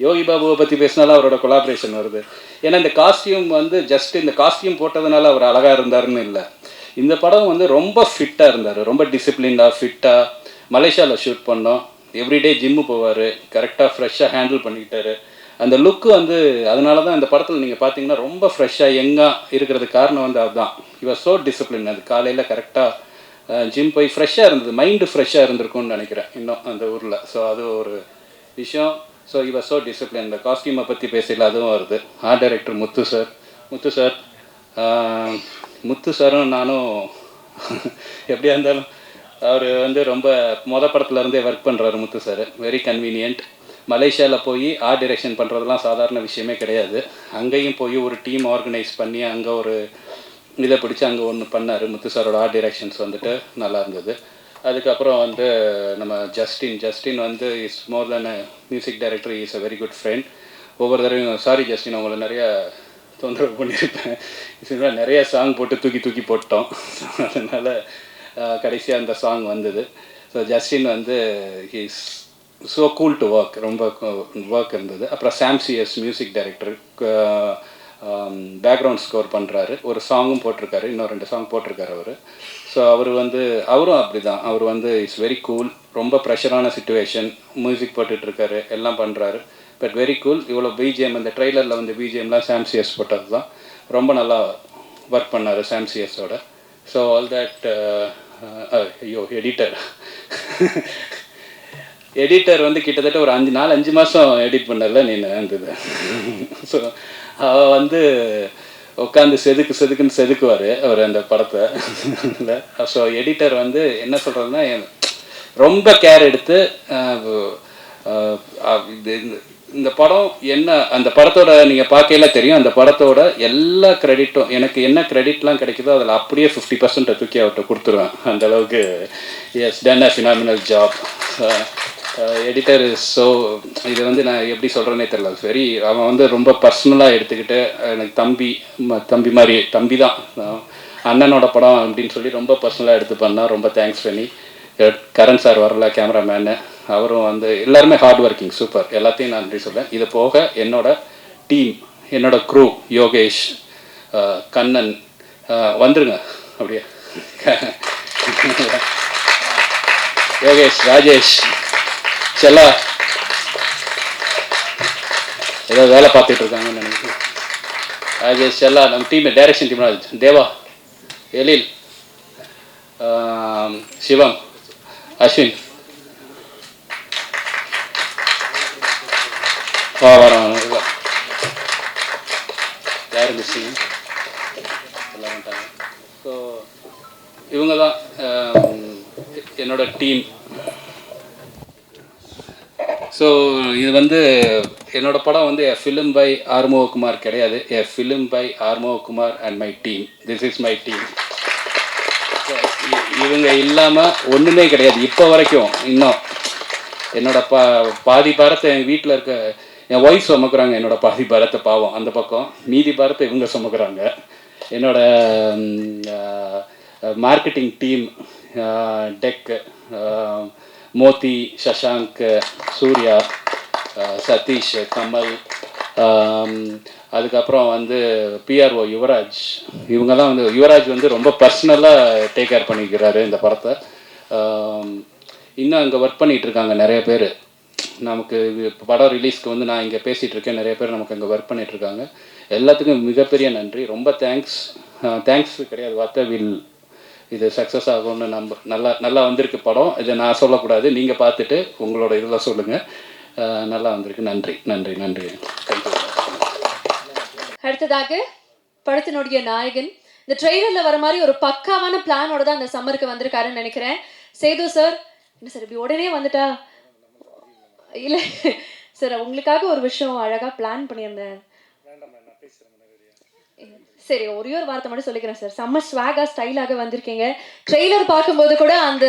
யோகி பாபுவை பற்றி பேசினாலும் அவரோட கொலாபரேஷன் வருது. ஏன்னா இந்த காஸ்டியூம் வந்து ஜஸ்ட் இந்த காஸ்டியூம் போட்டதுனால அவர் அழகாக இருந்தாருன்னு இல்லை. இந்த படம் வந்து ரொம்ப ஃபிட்டாக இருந்தார், ரொம்ப டிசிப்ளின்டாக ஃபிட்டாக. மலேசியாவில் ஷூட் பண்ணோம். எவ்ரிடே ஜிம்மு போவார், கரெக்டாக ஃப்ரெஷ்ஷாக ஹேண்டில் பண்ணிக்கிட்டாரு. அந்த லுக்கு வந்து அதனால தான் இந்த படத்தில் நீங்கள் பார்த்தீங்கன்னா ரொம்ப ஃப்ரெஷ்ஷாக யங்காக இருக்கிறதுக்கு காரணம் வந்து அதுதான். இவர் ஸோ டிசிப்ளின். அது காலையில் கரெக்டாக ஜிம் போய் ஃப்ரெஷ்ஷாக இருந்தது, மைண்டு ஃப்ரெஷ்ஷாக இருந்திருக்கும்னு நினைக்கிறேன் இன்னும் அந்த ஊரில். ஸோ அது ஒரு விஷயம். ஸோ இவர் ஸோ டிசிப்ளின். இந்த காஸ்டியூமை பற்றி பேசல, அதுவும் வருது. ஆர்ட் டைரக்டர் முத்து சாரும் நானும் எப்படியா இருந்தாலும் அவர் வந்து ரொம்ப படத்துலேருந்தே ஒர்க் பண்ணுறாரு முத்து சார். Very convenient. மலேசியாவில் போய் ஆர்ட் டைரக்ஷன் பண்ணுறதுலாம் சாதாரண விஷயமே கிடையாது. அங்கேயும் போய் ஒரு டீம் ஆர்கனைஸ் பண்ணி அங்கே ஒரு இதை பிடிச்சி அங்கே ஒன்று பண்ணார். முத்து சாரோட ஆர்ட் டைரக்ஷன்ஸ் வந்துட்டு நல்லா இருந்தது. அதுக்கப்புறம் வந்து நம்ம ஜஸ்டின் வந்து is more then music director, is a very good friend. ஒவ்வொரு தடவையும் சாரி ஜஸ்டின் உங்களை நிறையா தொந்தரவு பண்ணியிருப்பேன். இதெல்லாம் நிறைய சாங் போட்டு தூக்கி போட்டோம். அதனால் கடைசியாக அந்த சாங் வந்தது. ஸோ ஜஸ்டின் வந்து he's so cool to work, ரொம்ப ஒர்க் இருந்தது. அப்புறம் சாம்சிஎஸ் மியூசிக் டைரக்டர், பேக்ரவுண்ட் ஸ்கோர் பண்ணுறாரு. ஒரு சாங்கும் போட்டிருக்காரு, இன்னும் 2 சாங் போட்டிருக்காரு அவர். ஸோ அவரும் அப்படி தான். அவர் வந்து இஸ் வெரி கூல். ரொம்ப ப்ரெஷரான சுச்சுவேஷன், மியூசிக் போட்டுட்ருக்காரு, எல்லாம் பண்ணுறாரு. But very cool. இவ்வளோ பிஜிஎம் அந்த ட்ரெய்லரில் வந்து பிஜிஎம்லாம் சாம்சிஎஸ் போட்டது தான். ரொம்ப நல்லா ஒர்க் பண்ணார் சாம்சிஎஸோட. ஸோ ஆல் தட் எடிட்டர் வந்து கிட்டத்தட்ட ஒரு 5 மாதம் எடிட் பண்ணல நீ இருந்தது. ஸோ அவள் வந்து உட்காந்து செதுக்குன்னு செதுக்குவார் அவர் அந்த படத்தை. ஸோ எடிட்டர் வந்து என்ன சொல்கிறதுனா ரொம்ப கேர் எடுத்து இந்த படம் என்ன, அந்த படத்தோட நீங்கள் பார்க்கல தெரியும், அந்த படத்தோட எல்லா கிரெடிட்டும் எனக்கு என்ன கிரெடிட்லாம் கிடைக்குதோ அதில் அப்படியே 50% தூக்கி அவர்கிட்ட கொடுத்துருவேன். அந்தளவுக்கு has done a phenomenal job. Editor is so, இது வந்து நான் எப்படி சொல்கிறேன்னே தெரியல. வெரி அவன் வந்து ரொம்ப பர்சனலாக எடுத்துக்கிட்டு எனக்கு தம்பி மாதிரி தம்பி தான், அண்ணனோட படம் அப்படின்னு சொல்லி ரொம்ப பர்சனலாக எடுத்து பண்ணால் ரொம்ப தேங்க்ஸ் பண்ணி. கரண் சார் வரல, கேமராமேனு, அவரும் வந்து எல்லாருமே ஹார்ட் ஒர்க்கிங், சூப்பர். எல்லாத்தையும் நான் நன்றி சொல்லேன். இது போக என்னோட டீம், என்னோட க்ரூ, யோகேஷ், கண்ணன் வந்துருங்க அப்படியே, யோகேஷ், ராஜேஷ், செல்லா ஏதோ வேலை பார்த்துட்டு இருக்காங்கன்னு நினைக்கிறேன். ராஜேஷ், செல்லா, நம்ம டீம் டைரக்ஷன் டீம், தேவா, எழில், சிவம், அஸ்வின், வரோம். யார் மிஸ்ஸிங் எல்லாம் வந்துட்டாங்க. ஸோ இவங்க தான் என்னோட டீம். ஸோ இது வந்து என்னோட படம் வந்து எ ஃபிலிம் பை ஆறுமுககுமார் கிடையாது, a film by Arumugakumar and my team. This is my team. இவங்க இல்லாமல் ஒன்றுமே கிடையாது இப்போ வரைக்கும். இன்னும் என்னோட பாதி பாரத்தை என் வீட்டில் இருக்க என் ஒய்ஃப் சுமக்குறாங்க, என்னோட பாதி பாரத்தை பாவம் அந்த பக்கம், மீதி பாரத்தை இவங்க சுமக்குறாங்க. என்னோட மார்க்கெட்டிங் டீம், டெக், மோதி, சஷாங்க், சூர்யா, சதீஷ், கமல், அதுக்கப்புறம் வந்து பிஆர்ஓ யுவராஜ், இவங்கெல்லாம் வந்து யுவராஜ் வந்து ரொம்ப பர்சனலாக டேக் கேர் பண்ணிக்கிறாரு இந்த படத்தை. இன்னும் அங்கே ஒர்க் பண்ணிகிட்ருக்காங்க நிறைய பேர். நமக்கு படம் ரிலீஸ்க்கு வந்து நான் இங்கே பேசிகிட்டு இருக்கேன், நிறைய பேர் நமக்கு அங்கே ஒர்க் பண்ணிகிட்ருக்காங்க. எல்லாத்துக்கும் மிகப்பெரிய நன்றி, ரொம்ப தேங்க்ஸ் கிடையாது வார்த்தை. இது சக்ஸஸ் ஆகும்னு நல்லா வந்திருக்கு படம். இதை நான் சொல்லக்கூடாது, நீங்கள் பார்த்துட்டு உங்களோட இதில் சொல்லுங்கள். நல்லா வந்திருக்கு. நன்றி நன்றி நன்றி. தேங்க்யூ. அடுத்ததாக படத்தினுடைய நாயகன் இந்த ட்ரெய்லரில் வர மாதிரி ஒரு பக்காவான பிளானோட தான் அந்த சம்மருக்கு வந்திருக்காருன்னு நினைக்கிறேன். சேது சார், என்ன சார் இப்படி உடனே வந்துட்டா? இல்லை சார், உங்களுக்காக ஒரு விஷயம் அழகாக பிளான் பண்ணியிருந்தேன். சரி, ஒரே ஒரு வார்த்தை மட்டும் சொல்லிக்கிறேன் சார். செம்ம ஸ்வாகா ஸ்டைலாக வந்திருக்கீங்க. ட்ரெய்லர் பார்க்கும்போது கூட அந்த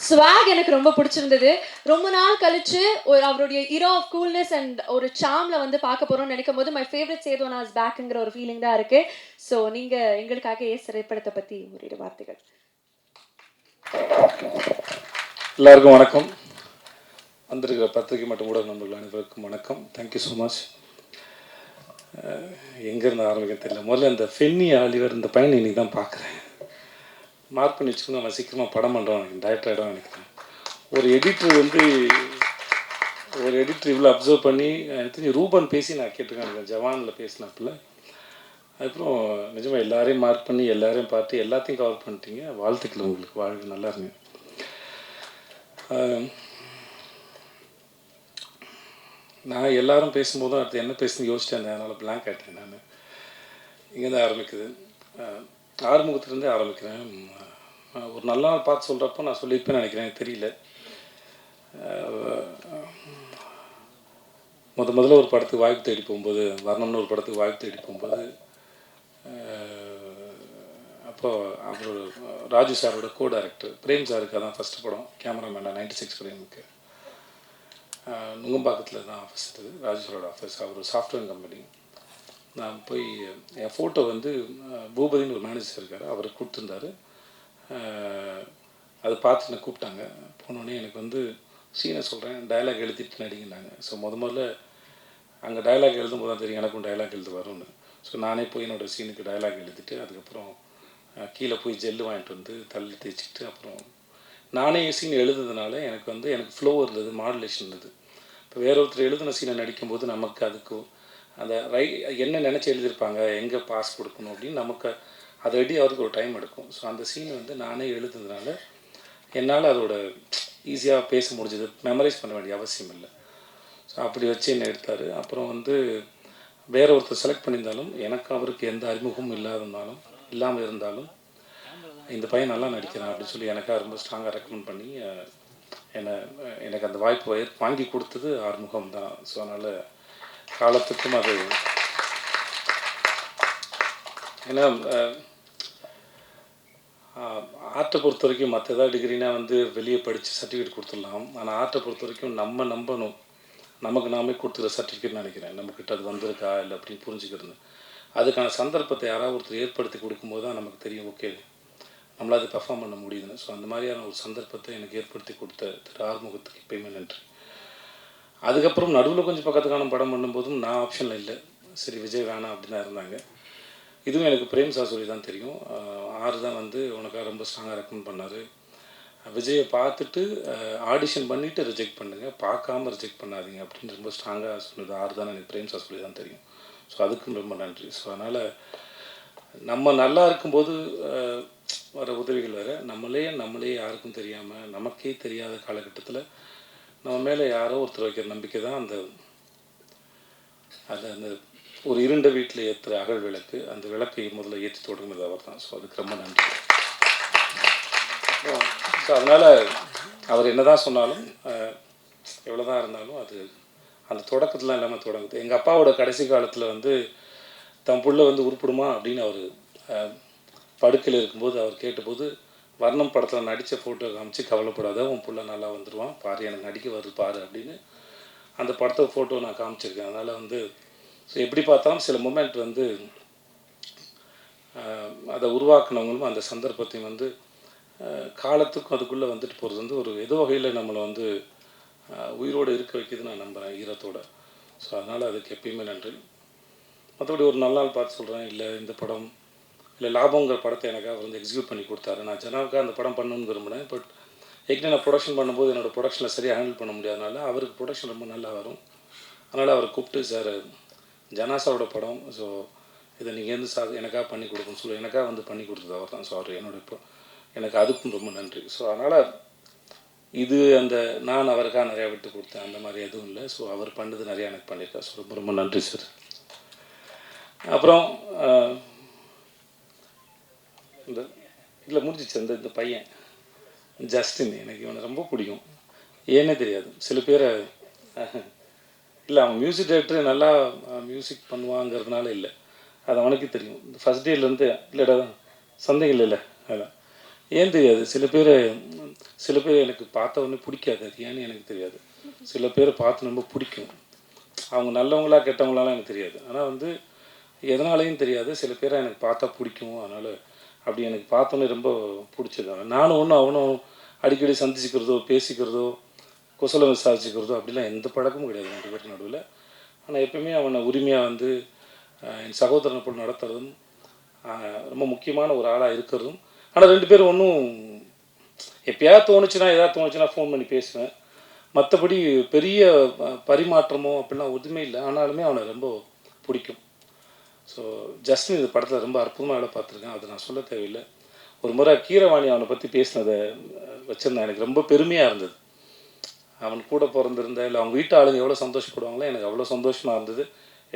ஸ்வாக் எனக்கு ரொம்ப பிடிச்சிருந்தது. ரொம்ப நாள் கழிச்சு அவருடைய ஹீரோ ஆஃப் கூல்னஸ் அண்ட் ஒரு சாம்ல வந்து பார்க்க போறோம்னு நினைக்கும் போது மை ஃபேவரட் சேதுவனா இஸ் பேக்குங்கிற ஒரு ஃபீலிங் தான் இருக்கு. ஸோ நீங்க எங்களுக்காக திரைப்படத்தை பத்தி ஒரு வார்த்தைகள். எல்லாருக்கும் வணக்கம். வந்திருக்கிற பத்திரிகை மற்றும் ஊடக நண்பர்கள் அனைவருக்கும் வணக்கம். Thank you so much. எங்கேருந்து ஆரம்பிக்க தெரியல. முதல்ல இந்த ஃபென்னி ஆலிவர் இந்த பையனை இன்றைக்கி தான் பார்க்குறேன். மார்க் பண்ணி வச்சுக்கணும், நம்ம சீக்கிரமாக படம் பண்ணுறோம், எனக்கு டைரக்டர் ஆகிடும் நினைக்கிறேன். ஒரு எடிட்டர் இவ்வளோ அப்சர்வ் பண்ணி எனக்கு தெரிஞ்சு ரூபன் பேசி நான் கேட்டிருக்கேன், ஜவானில் பேசினாப்புல. அதுக்கப்புறம் நிஜமாக எல்லாரையும் மார்க் பண்ணி எல்லாரையும் பார்த்து எல்லாத்தையும் கவர் பண்ணிட்டீங்க. வாழ்த்துக்கள் உங்களுக்கு, வாழ்க்கை நல்லா இருங்க. நான் எல்லாரும் பேசும்போது அடுத்து என்ன பேசுன்னு யோசிச்சேன், அதனால் பிளாங்க் ஆகிட்டேன். நான் இங்கேருந்து ஆரம்பிக்குது, ஆறுமுகத்துலேருந்தே ஆரம்பிக்கிறேன். ஒரு நல்ல நாள் பார்த்து சொல்கிறப்போ நான் சொல்லியிருப்பேன்னு நினைக்கிறேன், எனக்கு தெரியல. முதல்ல ஒரு படத்துக்கு வாய்ப்பு தேடி போகும்போது, வரணும்னு ஒரு படத்துக்கு வாய்ப்பு தேடி போகும்போது, அப்போது அவர் ராஜு சாரோட கோ டைரக்டர் பிரேம் சாருக்கு தான் ஃபஸ்ட்டு படம், கேமராமேனாக 96 பிரேமுக்கு. நுங்கம்பாக்கத்தில் தான் ஆஃபீஸ் இருக்குது, ராஜு சாரோட ஆஃபீஸ். அவர் சாஃப்ட்வேர் கம்பெனி. நான் போய் என் ஃபோட்டோ வந்து பூபதினு ஒரு மேனேஜர் இருக்கார், அவர் கொடுத்துருந்தாரு. அதை பார்த்து நான் கூப்பிட்டாங்க. போனோடனே எனக்கு வந்து சீனை சொல்கிறேன், டயலாக் எழுதிட்டு நடிங்கன்னாங்க. ஸோ முதல்ல அங்கே டயலாக் எழுதும்போது தான் தெரியும் எனக்கும் டயலாக் எழுத வரும்னு. ஸோ நானே போய் என்னோடய சீனுக்கு டயலாக் எழுதிட்டு அதுக்கப்புறம் கீழே போய் ஜெல்லு வாங்கிட்டு வந்து தள்ளி தேய்ச்சிக்கிட்டு அப்புறம் நானே சீன் எழுதுறதுனால எனக்கு ஃப்ளோ இருந்தது, மாடுலேஷன் இருந்தது. இப்போ வேற ஒருத்தர் எழுதின சீனை நடிக்கும்போது நமக்கு அதுக்கு அந்த என்ன நினச்சி எழுதியிருப்பாங்க, எங்கே பாஸ் கொடுக்கணும் அப்படின்னு நமக்கு அதை ரெடி அவருக்கு ஒரு டைம் எடுக்கும். ஸோ அந்த சீனை வந்து நானே எழுதுனதுனால என்னால் அதோட ஈஸியாக பேச முடிஞ்சது, மெமரைஸ் பண்ண வேண்டிய அவசியம் இல்லை. ஸோ அப்படி வச்சு என்ன எடுத்தார். அப்புறம் வந்து வேற ஒருத்தர் செலக்ட் பண்ணியிருந்தாலும் எனக்கு அவருக்கு எந்த அறிமுகமும் இல்லாமல் இருந்தாலும் இந்த பையன் நல்லா நடிக்கிறான் அப்படின்னு சொல்லி எனக்காக ரொம்ப ஸ்ட்ராங்காக ரெக்கமெண்ட் பண்ணி எனக்கு அந்த வாய்ப்பு வாங்கி கொடுத்தது ஆறுமுகம் தான். ஸோ அதனால் காலத்துக்கும் அது ஏன்னா ஆர்ட்டை பொறுத்த வரைக்கும் மற்ற ஏதாவது டிகிரினா வந்து வெளியே படித்து சர்டிஃபிகேட் கொடுத்துடலாம். ஆனால் ஆர்ட்டை பொறுத்த வரைக்கும் நம்ம நம்பணும், நமக்கு நாமே கொடுத்துக்கிற சர்டிஃபிகேட் நினைக்கிறேன். நம்மக்கிட்ட அது வந்திருக்கா இல்லை அப்படின்னு புரிஞ்சுக்கிறது. அதுக்கான சந்தர்ப்பத்தை யாராவது ஒருத்தர் ஏற்படுத்தி கொடுக்கும்போது தான் நமக்கு தெரியும், ஓகே நம்மளால் அது பெர்ஃபார்ம் பண்ண முடியுதுன்னு. ஸோ அந்த மாதிரியான ஒரு சந்தர்ப்பத்தை எனக்கு ஏற்படுத்தி கொடுத்த திரு ஆறுமுகத்துக்கு எப்பயுமே நன்றி. அதுக்கப்புறம் நடுவில் கொஞ்சம் பக்கத்துக்கான படம் பண்ணும்போதும் நான் ஆப்ஷனில் இல்லை, சரி விஜய் வேணாம் அப்படின்னு தான் இருந்தாங்க. இதுவும் எனக்கு பிரேம் சார் சொல்லி தான் தெரியும். ஆறு தான் வந்து உனக்காக ரொம்ப ஸ்ட்ராங்காக ரெக்கமெண்ட் பண்ணார். விஜயை பார்த்துட்டு ஆடிஷன் பண்ணிவிட்டு ரிஜெக்ட் பண்ணுங்கள், பார்க்காம ரிஜெக்ட் பண்ணாதீங்க அப்படின்னு ரொம்ப ஸ்ட்ராங்காக சொன்னது ஆறு தான் எனக்கு பிரேம் சார் சொல்லி தான் தெரியும். ஸோ அதுக்கும் ரொம்ப நன்றி. ஸோ அதனால் நம்ம நல்லா இருக்கும்போது வர உதவிகள் வேறு, நம்மளே யாருக்கும் தெரியாமல் நமக்கே தெரியாத காலகட்டத்தில் நம்ம மேலே யாரோ ஒருத்தர் வைக்கிற நம்பிக்கை தான் அந்த ஒரு இருண்ட வீட்டில் ஏற்றுற அகல் விளக்கு. அந்த விளக்கை முதல்ல ஏற்றி தொடங்குனது அவர் தான். ஸோ அதுக்கு ரொம்ப நன்றி. ஸோ அதனால் அவர் என்ன தான் சொன்னாலும் எவ்வளோ தான் இருந்தாலும் அது அந்த தொடக்கத்தில் இல்லாமல் தொடங்குது. எங்கள் அப்பாவோட கடைசி காலத்தில் வந்து தன் புள்ள வந்து உருப்பிடுமா அப்படின்னு அவர் படுக்கையில் இருக்கும்போது அவர் கேட்டபோது வர்ணம் படத்தில் நடித்த ஃபோட்டோ காமிச்சு கவலைப்படாத உன் புள்ள நல்லா வந்துடுவான் பாரு எனக்கு நடிக்க வருது பாரு அப்படின்னு அந்த படத்தை ஃபோட்டோ நான் காமிச்சிருக்கேன். அதனால் வந்து ஸோ எப்படி பார்த்தாலும் சில மூமெண்ட் வந்து அதை உருவாக்குனவங்களும் அந்த சந்தர்ப்பத்தையும் வந்து காலத்துக்கும் அதுக்குள்ளே வந்துட்டு போகிறது வந்து ஒரு ஏதோ வகையில் நம்மளை வந்து உயிரோடு இருக்க வைக்கிது நான் நம்புகிறேன் ஈரத்தோடு. ஸோ அதனால் அதுக்கு எப்பயுமே நன்றி. மற்றபடி ஒரு நல்ல நாள் பார்த்து சொல்கிறேன், இல்லை இந்த படம் இல்லை லாபங்கிற படத்தை எனக்காக வந்து எக்ஸிக்யூட் பண்ணி கொடுத்தாரு. நான் ஜனாவுக்காக அந்த படம் பண்ணணும்னு விரும்பினேன். பட் ஏற்கனவே நான் ப்ரொடக்ஷன் பண்ணும்போது என்னோடய ப்ரொடக்ஷனில் சரியாக ஹேண்டில் பண்ண முடியாதனால அவருக்கு ப்ரொடக்ஷன் ரொம்ப நல்லா வரும். அதனால் அவரை கூப்பிட்டு சார் ஜனாசாவோட படம், ஸோ இதை நீங்கள் வந்து எனக்காக பண்ணி கொடுக்கணும்னு சொல்லி எனக்காக வந்து பண்ணி கொடுத்தது அவர் தான். ஸோ அவர் என்னோட இப்போ எனக்கு அதுக்கும் ரொம்ப நன்றி. ஸோ அதனால் இது அந்த நான் அவருக்காக நிறையா விட்டு கொடுத்தேன் அந்த மாதிரி எதுவும் இல்லை. ஸோ அவர் பண்ணது நிறையா எனக்கு பண்ணியிருக்கார். ஸோ ரொம்ப ரொம்ப நன்றி சார். அப்புறம் இந்த இதில் முடிஞ்சிச்சு இந்த பையன் ஜஸ்டின், எனக்கு இவனை ரொம்ப பிடிக்கும். ஏன்னே தெரியாது, சில பேரை இல்லை அவன் மியூசிக் டைரக்டர் நல்லா மியூசிக் பண்ணுவாங்கிறதுனால இல்லை, அது அவனுக்கு தெரியும். ஃபஸ்ட் டேலேருந்து இல்லைடா சந்தேகம் இல்லை அதான் ஏன் தெரியாது. சில பேர் எனக்கு பார்த்த உடனே பிடிக்காது, அது ஏன்னு எனக்கு தெரியாது. சில பேரை பார்த்து ரொம்ப பிடிக்கும், அவங்க நல்லவங்களா கெட்டவங்களாலாம் எனக்கு தெரியாது. ஆனால் வந்து எதனாலையும் தெரியாது, சில பேரை எனக்கு பார்த்தா பிடிக்கும். அதனால் அப்படி எனக்கு பார்த்தோன்னே ரொம்ப பிடிச்சது. நானும் ஒன்றும் அவனும் அடிக்கடி சந்திச்சுக்கிறதோ பேசிக்கிறதோ குசலம் விசாரிச்சுக்கிறதோ அப்படிலாம் எந்த பழக்கமும் கிடையாது ரெண்டு பேருக்கு நடுவில். ஆனால் எப்பவுமே அவனை உரிமையாக வந்து என் சகோதரனை போல் நடத்துறதும் ரொம்ப முக்கியமான ஒரு ஆளாக இருக்கிறதும். ஆனால் ரெண்டு பேரும் ஒன்றும் எப்பயாவது தோணுச்சுன்னா ஃபோன் பண்ணி பேசுவேன். மற்றபடி பெரிய பரிமாற்றமோ அப்படிலாம் எதுவுமே இல்லை. ஆனாலுமே அவனை ரொம்ப பிடிக்கும். ஸோ ஜஸ்டின் இந்த படத்தில் ரொம்ப அற்புதமாக வேலை பார்த்துருக்கேன், அது நான் சொல்ல தேவையில்லை. ஒரு முறை கீரவாணி அவனை பற்றி பேசினதை வச்சுருந்தேன், எனக்கு ரொம்ப பெருமையாக இருந்தது. அவன் கூட பிறந்திருந்த இல்லை அவங்க வீட்டு ஆளுங்க எவ்வளோ சந்தோஷப்படுவாங்களோ எனக்கு அவ்வளோ சந்தோஷமாக இருந்தது.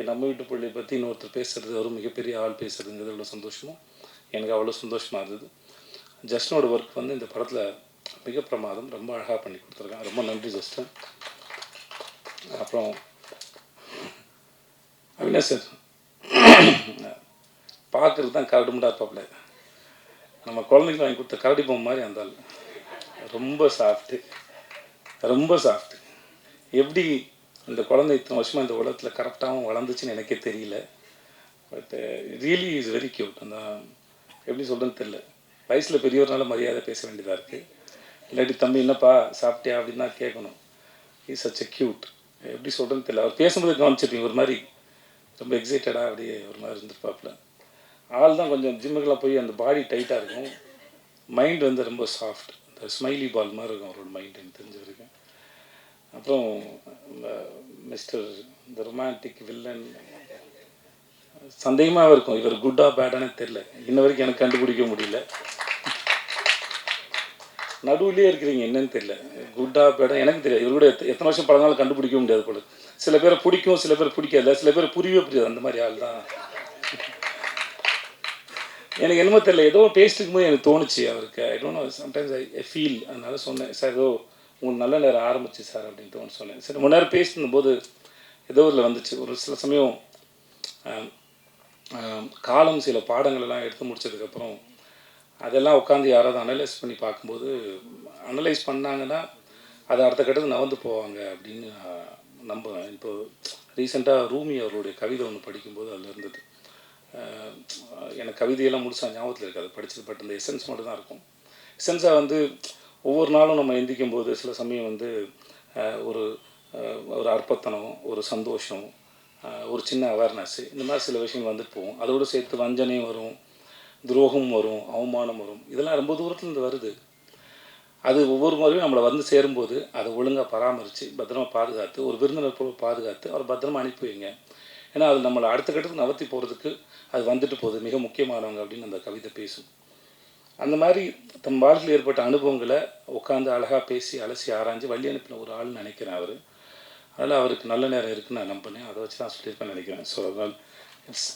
நம்ம வீட்டு பிள்ளையை பற்றி இன்னொருத்தர் பேசுகிறது, ஒரு மிகப்பெரிய ஆள் பேசுகிறதுங்கிறது எவ்வளோ சந்தோஷமோ எனக்கு அவ்வளோ சந்தோஷமாக இருந்தது. ஜஸ்டினோட ஒர்க் வந்து இந்த படத்தில் மிக பிரமாதம், ரொம்ப அழகாக பண்ணி கொடுத்துருக்கான். ரொம்ப நன்றி ஜஸ்டின். அப்புறம் அவினாஷ் சார் பார்க்குறது தான் கரடு முண்டா இருப்பாப்புல, நம்ம குழந்தைக்கு வாங்கி கொடுத்த கரடி பொம்மை மாதிரி இருந்தாலும் ரொம்ப சாஃப்ட்டு. எப்படி இந்த குழந்தை இத்தனை வருஷமாக இந்த உலகத்தில் கரெக்டாகவும் வளர்ந்துச்சுன்னு எனக்கே தெரியல. But really is very cute. அந்த எப்படி சொல்கிறேன்னு தெரியல, வயசில் பெரியவர்னால மரியாதை பேச வேண்டியதாக இருக்குது. இல்லாட்டி தம்பி என்னப்பா சாப்பிட்டியா அப்படின்னு தான் கேட்கணும். Is such a cute. எப்படி சொல்கிறேன்னு தெரியல. அவர் பேசும்போது கவனிச்சிருப்பீங்க, ஒரு மாதிரி ரொம்ப எக்ஸைட்டடாக அப்படியே ஒரு மாதிரி இருந்திருப்பாப்புல. ஆள் தான் கொஞ்சம் ஜிம்முக்கெல்லாம் போய் அந்த பாடி டைட்டாக இருக்கும், மைண்ட் வந்து ரொம்ப சாஃப்ட், இந்த ஸ்மைலி பால் மாதிரி இருக்கும் அவரோட மைண்ட் எனக்கு தெரிஞ்ச வரைக்கும். அப்புறம் மிஸ்டர் இந்த ரொமான்டிக் வில்லன் சந்தேகமாக இருக்கும், இவர் குட்டா பேடானே தெரில, இன்ன வரைக்கும் எனக்கு கண்டுபிடிக்க முடியல. நடுவுலேயே இருக்கிறீங்க, என்னன்னு தெரியல, குட்டா பேடா எனக்கு தெரியாது. இவரோட எத்தனை வருஷம் பழங்காலும் கண்டுபிடிக்க முடியாது போல. சில பேரை பிடிக்கும், சில பேர் பிடிக்காது, சில பேர் புரியவே புரியாது, அந்த மாதிரி ஆள் தான். எனக்கு என்னமோ தெரியல, ஏதோ பேசிட்டு போது எனக்கு தோணுச்சு அவருக்கு. I don't know, sometimes I feel. அதனால சொன்னேன், சார் ஏதோ உங்களுக்கு நல்ல நேரம் ஆரம்பிச்சு சார் அப்படின்னு தோணு சொன்னேன். சரி, ரொம்ப நேரம் பேசின போது ஏதோ இதில் வந்துச்சு. ஒரு சில சமயம் காலம் சில பாடங்களெல்லாம் எடுத்து முடிச்சதுக்கப்புறம் அதெல்லாம் உட்காந்து யாராவது அனலைஸ் பண்ணி பார்க்கும்போது, அனலைஸ் பண்ணாங்கன்னா அது அடுத்த கட்டத்துக்கு நகர்ந்து போவாங்க அப்படின்னு நம்புவேன். இப்போது ரீசெண்டாக ரூமி அவருடைய கவிதை ஒன்று படிக்கும்போது அதில் இருந்தது. எனக்கு கவிதையெல்லாம் முடிச்சா ஞாபகத்தில் இருக்காது படித்தது, பட் அந்த எசன்ஸ் மட்டும் தான் இருக்கும். எசன்ஸாக வந்து ஒவ்வொரு நாளும் நம்ம எந்திக்கும் போது சில சமயம் வந்து ஒரு ஒரு அற்பத்தனம், ஒரு சந்தோஷம், ஒரு சின்ன அவேர்னஸ், இந்த மாதிரி சில விஷயங்கள் வந்துட்டு போகும். அதோடு சேர்த்து வஞ்சனையும் வரும், துரோகம் வரும், அவமானம் வரும். இதெல்லாம் ரொம்ப தூரத்துலேருந்து வருது. அது ஒவ்வொரு முறையும் நம்மளை வந்து சேரும்போது அதை ஒழுங்காக பராமரித்து பத்திரமா பாதுகாத்து, ஒரு விருந்தினர் போல் பாதுகாத்து அவர் பத்திரமா அனுப்பி வைங்க. ஏன்னா அது நம்மளை அடுத்த கட்டத்துக்கு நகர்த்தி போகிறதுக்கு அது வந்துட்டு போகுது, மிக முக்கியமானவங்க அப்படின்னு அந்த கவிதை பேசும். அந்த மாதிரி தன் வாழ்க்கையில் ஏற்பட்ட அனுபவங்களை உட்காந்து அழகாக பேசி அலசி ஆராய்ஞ்சு வழி அனுப்பின ஒரு ஆள்னு நினைக்கிறேன் அவர். அதனால் அவருக்கு நல்ல நேரம் இருக்குன்னு நான் நம்பினேன், அதை வச்சு நான் சொல்லியிருப்பேன்னு நினைக்கிறேன். ஸோ அதனால் இட்ஸ்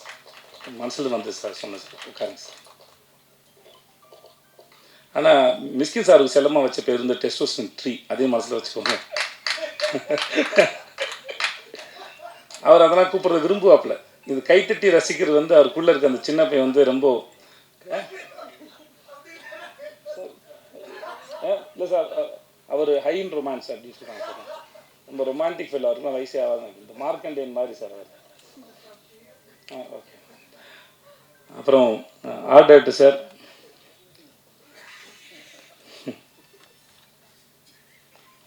மனசில் வந்து சார் சொன்னேன் சார், உட்காருங்க சார். ஆனால் மிஸ்கின் சாருக்கு செல்லமாக வச்ச பேர் இந்த டெஸ்டோஸ்டரோன் ட்ரீ, அதே மனசில் வச்சுக்கோங்க. அவர் அதெல்லாம் கூப்பிட்றது விரும்புவாப்பில். இது கைத்தட்டி ரசிக்கிறது வந்து அவருக்குள்ளே இருக்க அந்த சின்ன பையன் வந்து ரொம்ப இல்லை சார், அவர் ஹை இன் ரொமான்ஸ் அப்படின்னு சொல்கிறாங்க சார். ரொம்ப ரொமான்டிக் ஃபீல் அவருக்கு வயசே ஆகாது. இந்த மார்க்கண்டேன் மாதிரி சார் அவர். ஓகே. அப்புறம் ஆர்ட் டைரக்டர் சார்,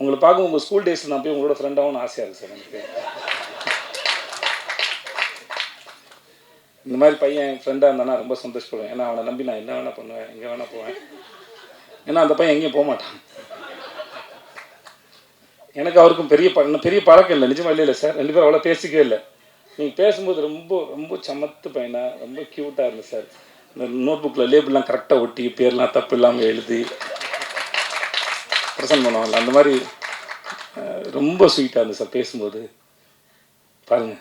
உங்களை பார்க்க உங்கள் ஸ்கூல் டேஸில் நான் போய் உங்களோட ஃப்ரெண்டாகவும் ஆசையாக இருக்குது சார் எனக்கு. இந்த மாதிரி பையன் ஃப்ரெண்டாக இருந்தானா ரொம்ப சந்தோஷப்படுவேன். ஏன்னா அவனை நம்பி நான் என்ன வேணால் பண்ணுவேன், எங்கே வேணால் போவேன். ஏன்னா அந்த பையன் எங்கேயும் போக மாட்டான். எனக்கு அவருக்கும் பெரிய பழக்கம் இல்லை, நிஜமாக இல்லை சார். 2 பேரும் அவ்வளோ பேசிக்கவே இல்லை. நீங்கள் பேசும்போது ரொம்ப ரொம்ப சமத்து பையனா ரொம்ப க்யூட்டாக இருந்தது சார். இந்த நோட் புக்கில் லேபிள்லாம் கரெக்டாக ஒட்டி பேர்லாம் தப்பு இல்லாமல் எழுதி ப்ரெசன்ட் பண்ணுவாங்கல்ல, அந்த மாதிரி ரொம்ப ஸ்வீட்டாக இருந்தது சார் பேசும்போது. பாருங்க,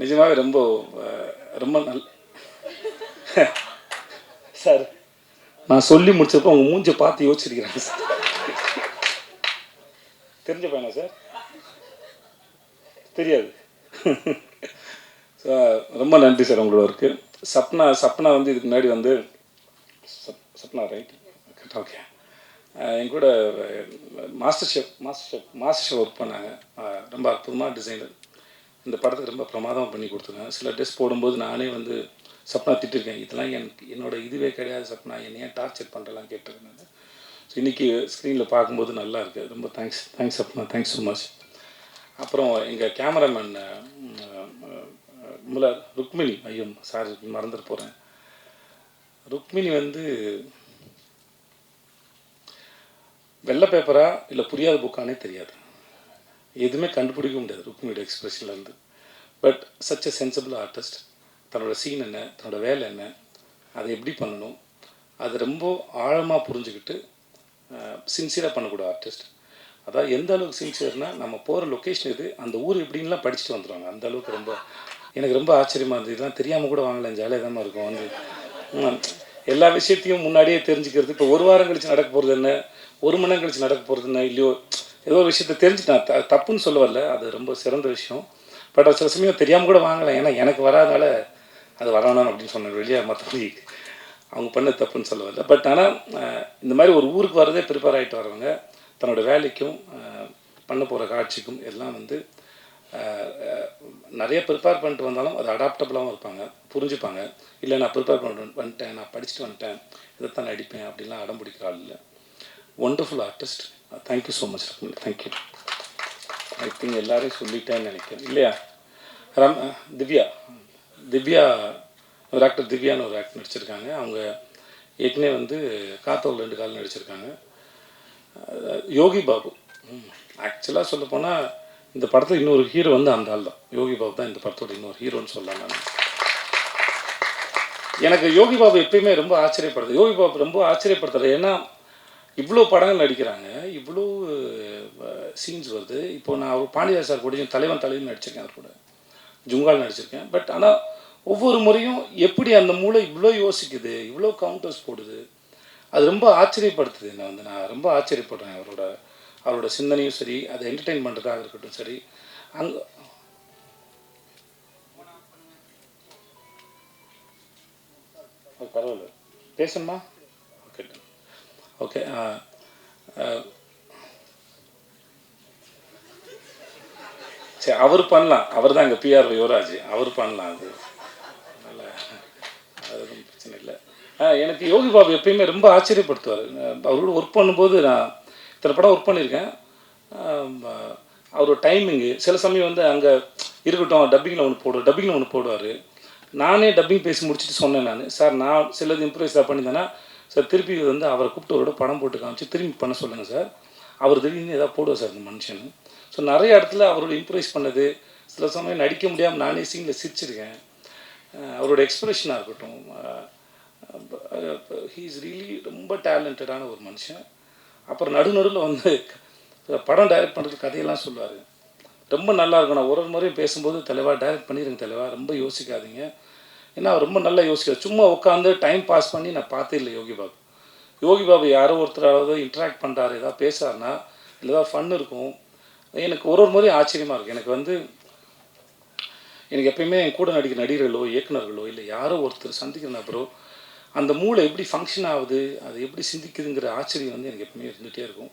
நிஜமாகவே ரொம்ப ரொம்ப சார். நான் சொல்லி முடிச்சப்போ அவங்க மூஞ்சை பார்த்து யோசிச்சிருக்கிறாங்க சார். தெரிஞ்ச பையனா சார்? தெரியாது. ரொம்ப நன்றி சார் உங்களோட இருக்கு. சப்னா வந்து இதுக்கு முன்னாடி வந்து சப்னா ரைட் ஓகே என் கூட மாஸ்டர் ஷெஃப் ஒர்க் பண்ணாங்க. ரொம்ப அற்புதமாக டிசைனர். இந்த படத்துக்கு ரொம்ப பிரமாதமாக பண்ணி கொடுத்துருக்காங்க. சில ட்ரெஸ் போடும்போது நானே வந்து சப்னா திட்டிருக்கேன், இதெல்லாம் என்னோட இதுவே கிடையாது சப்னா, என்னை ஏன் டார்ச்சர் பண்ணுறலாம் கேட்டிருக்கேன் நான். ஸோ இன்றைக்கி ஸ்க்ரீனில் பார்க்கும்போது நல்லா இருக்குது. ரொம்ப thanks Sapna, thanks so much. அப்புறம் எங்கள் கேமராமேன் ருக்மிணி, ஐயோ சார் மறந்துட்டு போகிறேன். ருக்மிணி வந்து வெள்ளை பேப்பரா இல்லை புரியாத புக்கானே தெரியாது, எதுவுமே கண்டுபிடிக்க முடியாது ருக்மிணியோட எக்ஸ்பிரஷன்லேருந்து. But such a sensible artist. தன்னோட சீன் என்ன, தன்னோட வேலை என்ன, அதை எப்படி பண்ணணும், அது ரொம்ப ஆழமாக புரிஞ்சுக்கிட்டு சின்சியராக பண்ணக்கூடிய ஆர்டிஸ்ட். அதாவது எந்த அளவுக்கு சின்சியர்னால், நம்ம போகிற லொக்கேஷன் இது, அந்த ஊர் எப்படின்லாம் படிச்சுட்டு வந்துடுவாங்க. அந்த அளவுக்கு எனக்கு ரொம்ப ஆச்சரியமாக இருந்தது. இதெல்லாம் தெரியாமல் கூட வாங்கலாம், ஜாலியாக தான் இருக்கும். வந்து எல்லா விஷயத்தையும் முன்னாடியே தெரிஞ்சுக்கிறது. இப்போ 1 வாரம் கழிச்சு நடக்க போகிறது என்ன, 1 மணி நேரம் கழிச்சு நடக்க போகிறது என்ன, இல்லையோ ஏதோ ஒரு விஷயத்தை தெரிஞ்சுட்டேன். தப்புன்னு சொல்ல வரல, அது ரொம்ப சிறந்த விஷயம். பட் அது சில சமயம் தெரியாமல் கூட வாங்கலாம். ஏன்னா எனக்கு வராதனால அது வரணும் அப்படின்னு சொன்னேன் வெளியே. மற்றபடி அவங்க பண்ண தப்புன்னு சொல்ல வரல. பட் ஆனால் இந்த மாதிரி ஒரு ஊருக்கு வரதே ப்ரிப்பேர் ஆகிட்டு வரவங்க தன்னோட வேலைக்கும் பண்ண போகிற காட்சிக்கும் எல்லாம் வந்து நிறைய ப்ரிப்பேர் பண்ணிட்டு வந்தாலும் அது அடாப்டபுளாகவும் இருப்பாங்க, புரிஞ்சுப்பாங்க. இல்லை நான் ப்ரிப்பேர் பண்ணிட்டு வந்துட்டேன், நான் படிச்சுட்டு வந்துட்டேன், இதைத்தான் நடிப்பேன் அப்படின்லாம் அடம் பிடிக்கிற ஆள் இல்லை. Wonderful artist. Thank you so much. Thank you. I think எல்லாரையும் சொல்லிட்டேன்னு நினைக்கிறேன் இல்லையா? திவ்யா ஒரு ஆக்டர், திவ்யான்னு ஒரு ஆக்டர் நடிச்சிருக்காங்க. அவங்க ஏற்கனவே வந்து காத்தோல் 2 கால் நடிச்சிருக்காங்க. யோகி பாபு, ஆக்சுவலாக சொல்ல போனால் இந்த படத்தில் இன்னொரு ஹீரோ வந்து அந்த ஆள் தான். யோகி பாபு தான் இந்த படத்தோட இன்னொரு ஹீரோன்னு சொல்லலாம். நான் எனக்கு யோகி பாபு எப்பயுமே ரொம்ப ஆச்சரியப்படுது. யோகி பாபு ரொம்ப ஆச்சரியப்படுத்துறது. ஏன்னா இவ்வளோ படங்கள் நடிக்கிறாங்க, இவ்வளோ சீன்ஸ் வருது. இப்போ நான் ஒரு பாண்டியா சார் கூட தலைவன் நடிச்சிருக்கேன், அவர் கூட ஜுங்கால் நடிச்சிருக்கேன். பட் ஆனால் ஒவ்வொரு முறையும் எப்படி அந்த மூளை இவ்வளோ யோசிக்குது, இவ்வளோ கவுண்டர்ஸ் போடுது, அது ரொம்ப ஆச்சரியப்படுத்துது. நான் ரொம்ப ஆச்சரியப்படுறேன். அவரோட சிந்தனையும் சரி, அதை என்டர்டெயின் பண்ணுறதாக இருக்கட்டும் சரி. அங்கே பரவாயில்ல பேசணுமா? Okay okay. சரி, அவர் பண்ணலாம். அவர் தான் எங்கள் பிஆர் யுவராஜ், அவர் பண்ணலாம். அது ஒன்றும் பிரச்சனை இல்லை. எனக்கு யோகி பாபு எப்பயுமே ரொம்ப ஆச்சரியப்படுத்துவார். அவரோட ஒர்க் பண்ணும்போது நான் இத்தனை படம் ஒர்க் பண்ணியிருக்கேன். அவரோட டைமிங்கு சில சமயம் வந்து அங்கே இருக்கட்டும், டப்பிங்கில் ஒன்று போடுவார். நானே டப்பிங் பேசி முடிச்சுட்டு சொன்னேன், நான் சிலது இம்ப்ரூவைஸ் தான் பண்ணியிருந்தேன்னா சார், திருப்பி வந்து அவரை கூப்பிட்டு அவரோட படம் போட்டு காமிச்சு திரும்பி பண்ண சொல்லுங்கள் சார், அவர் திடீர்னு எதாவது போடுவார் சார் இந்த மனுஷன். ஸோ நிறைய இடத்துல அவரோட இம்ப்ரூவைஸ் பண்ணது, சில சமயம் நடிக்க முடியாமல் நானே சீனில் சிரிச்சிருக்கேன். அவரோட எக்ஸ்பிரஷனாக இருக்கட்டும், ஹீ இஸ் ரியலி ரொம்ப டேலண்டடான ஒரு மனுஷன். அப்புறம் நடுநடுவில் வந்து படம் டைரக்ட் பண்ணுறது கதையெல்லாம் சொல்லுவார். ரொம்ப நல்லாயிருக்கும். நான் ஒரு முறையும் பேசும்போது, தலைவா டைரக்ட் பண்ணிடுங்க தலைவா, ரொம்ப யோசிக்காதீங்க. ஏன்னா அவர் ரொம்ப நல்லா யோசிக்காது. சும்மா உட்காந்து டைம் பாஸ் பண்ணி நான் பார்த்தே இல்லை யோகி பாபு யாரோ ஒருத்தராவது இன்ட்ராக்ட் பண்ணுறாரு, ஏதாவது பேசுகிறாருன்னா இல்லை ஏதாவது ஃபன் இருக்கும். எனக்கு ஒரு முறையும் ஆச்சரியமாக இருக்குது. எனக்கு வந்து எனக்கு எப்பயுமே என் கூட நடிக்கிற நடிகர்களோ இயக்குனர்களோ இல்லை யாரோ ஒருத்தர் சந்திக்கிற நபரோ அந்த மூளை எப்படி ஃபங்க்ஷன் ஆகுது, அது எப்படி சிந்திக்குதுங்கிற ஆச்சரியம் வந்து எனக்கு எப்பவுமே இருந்துகிட்டே இருக்கும்.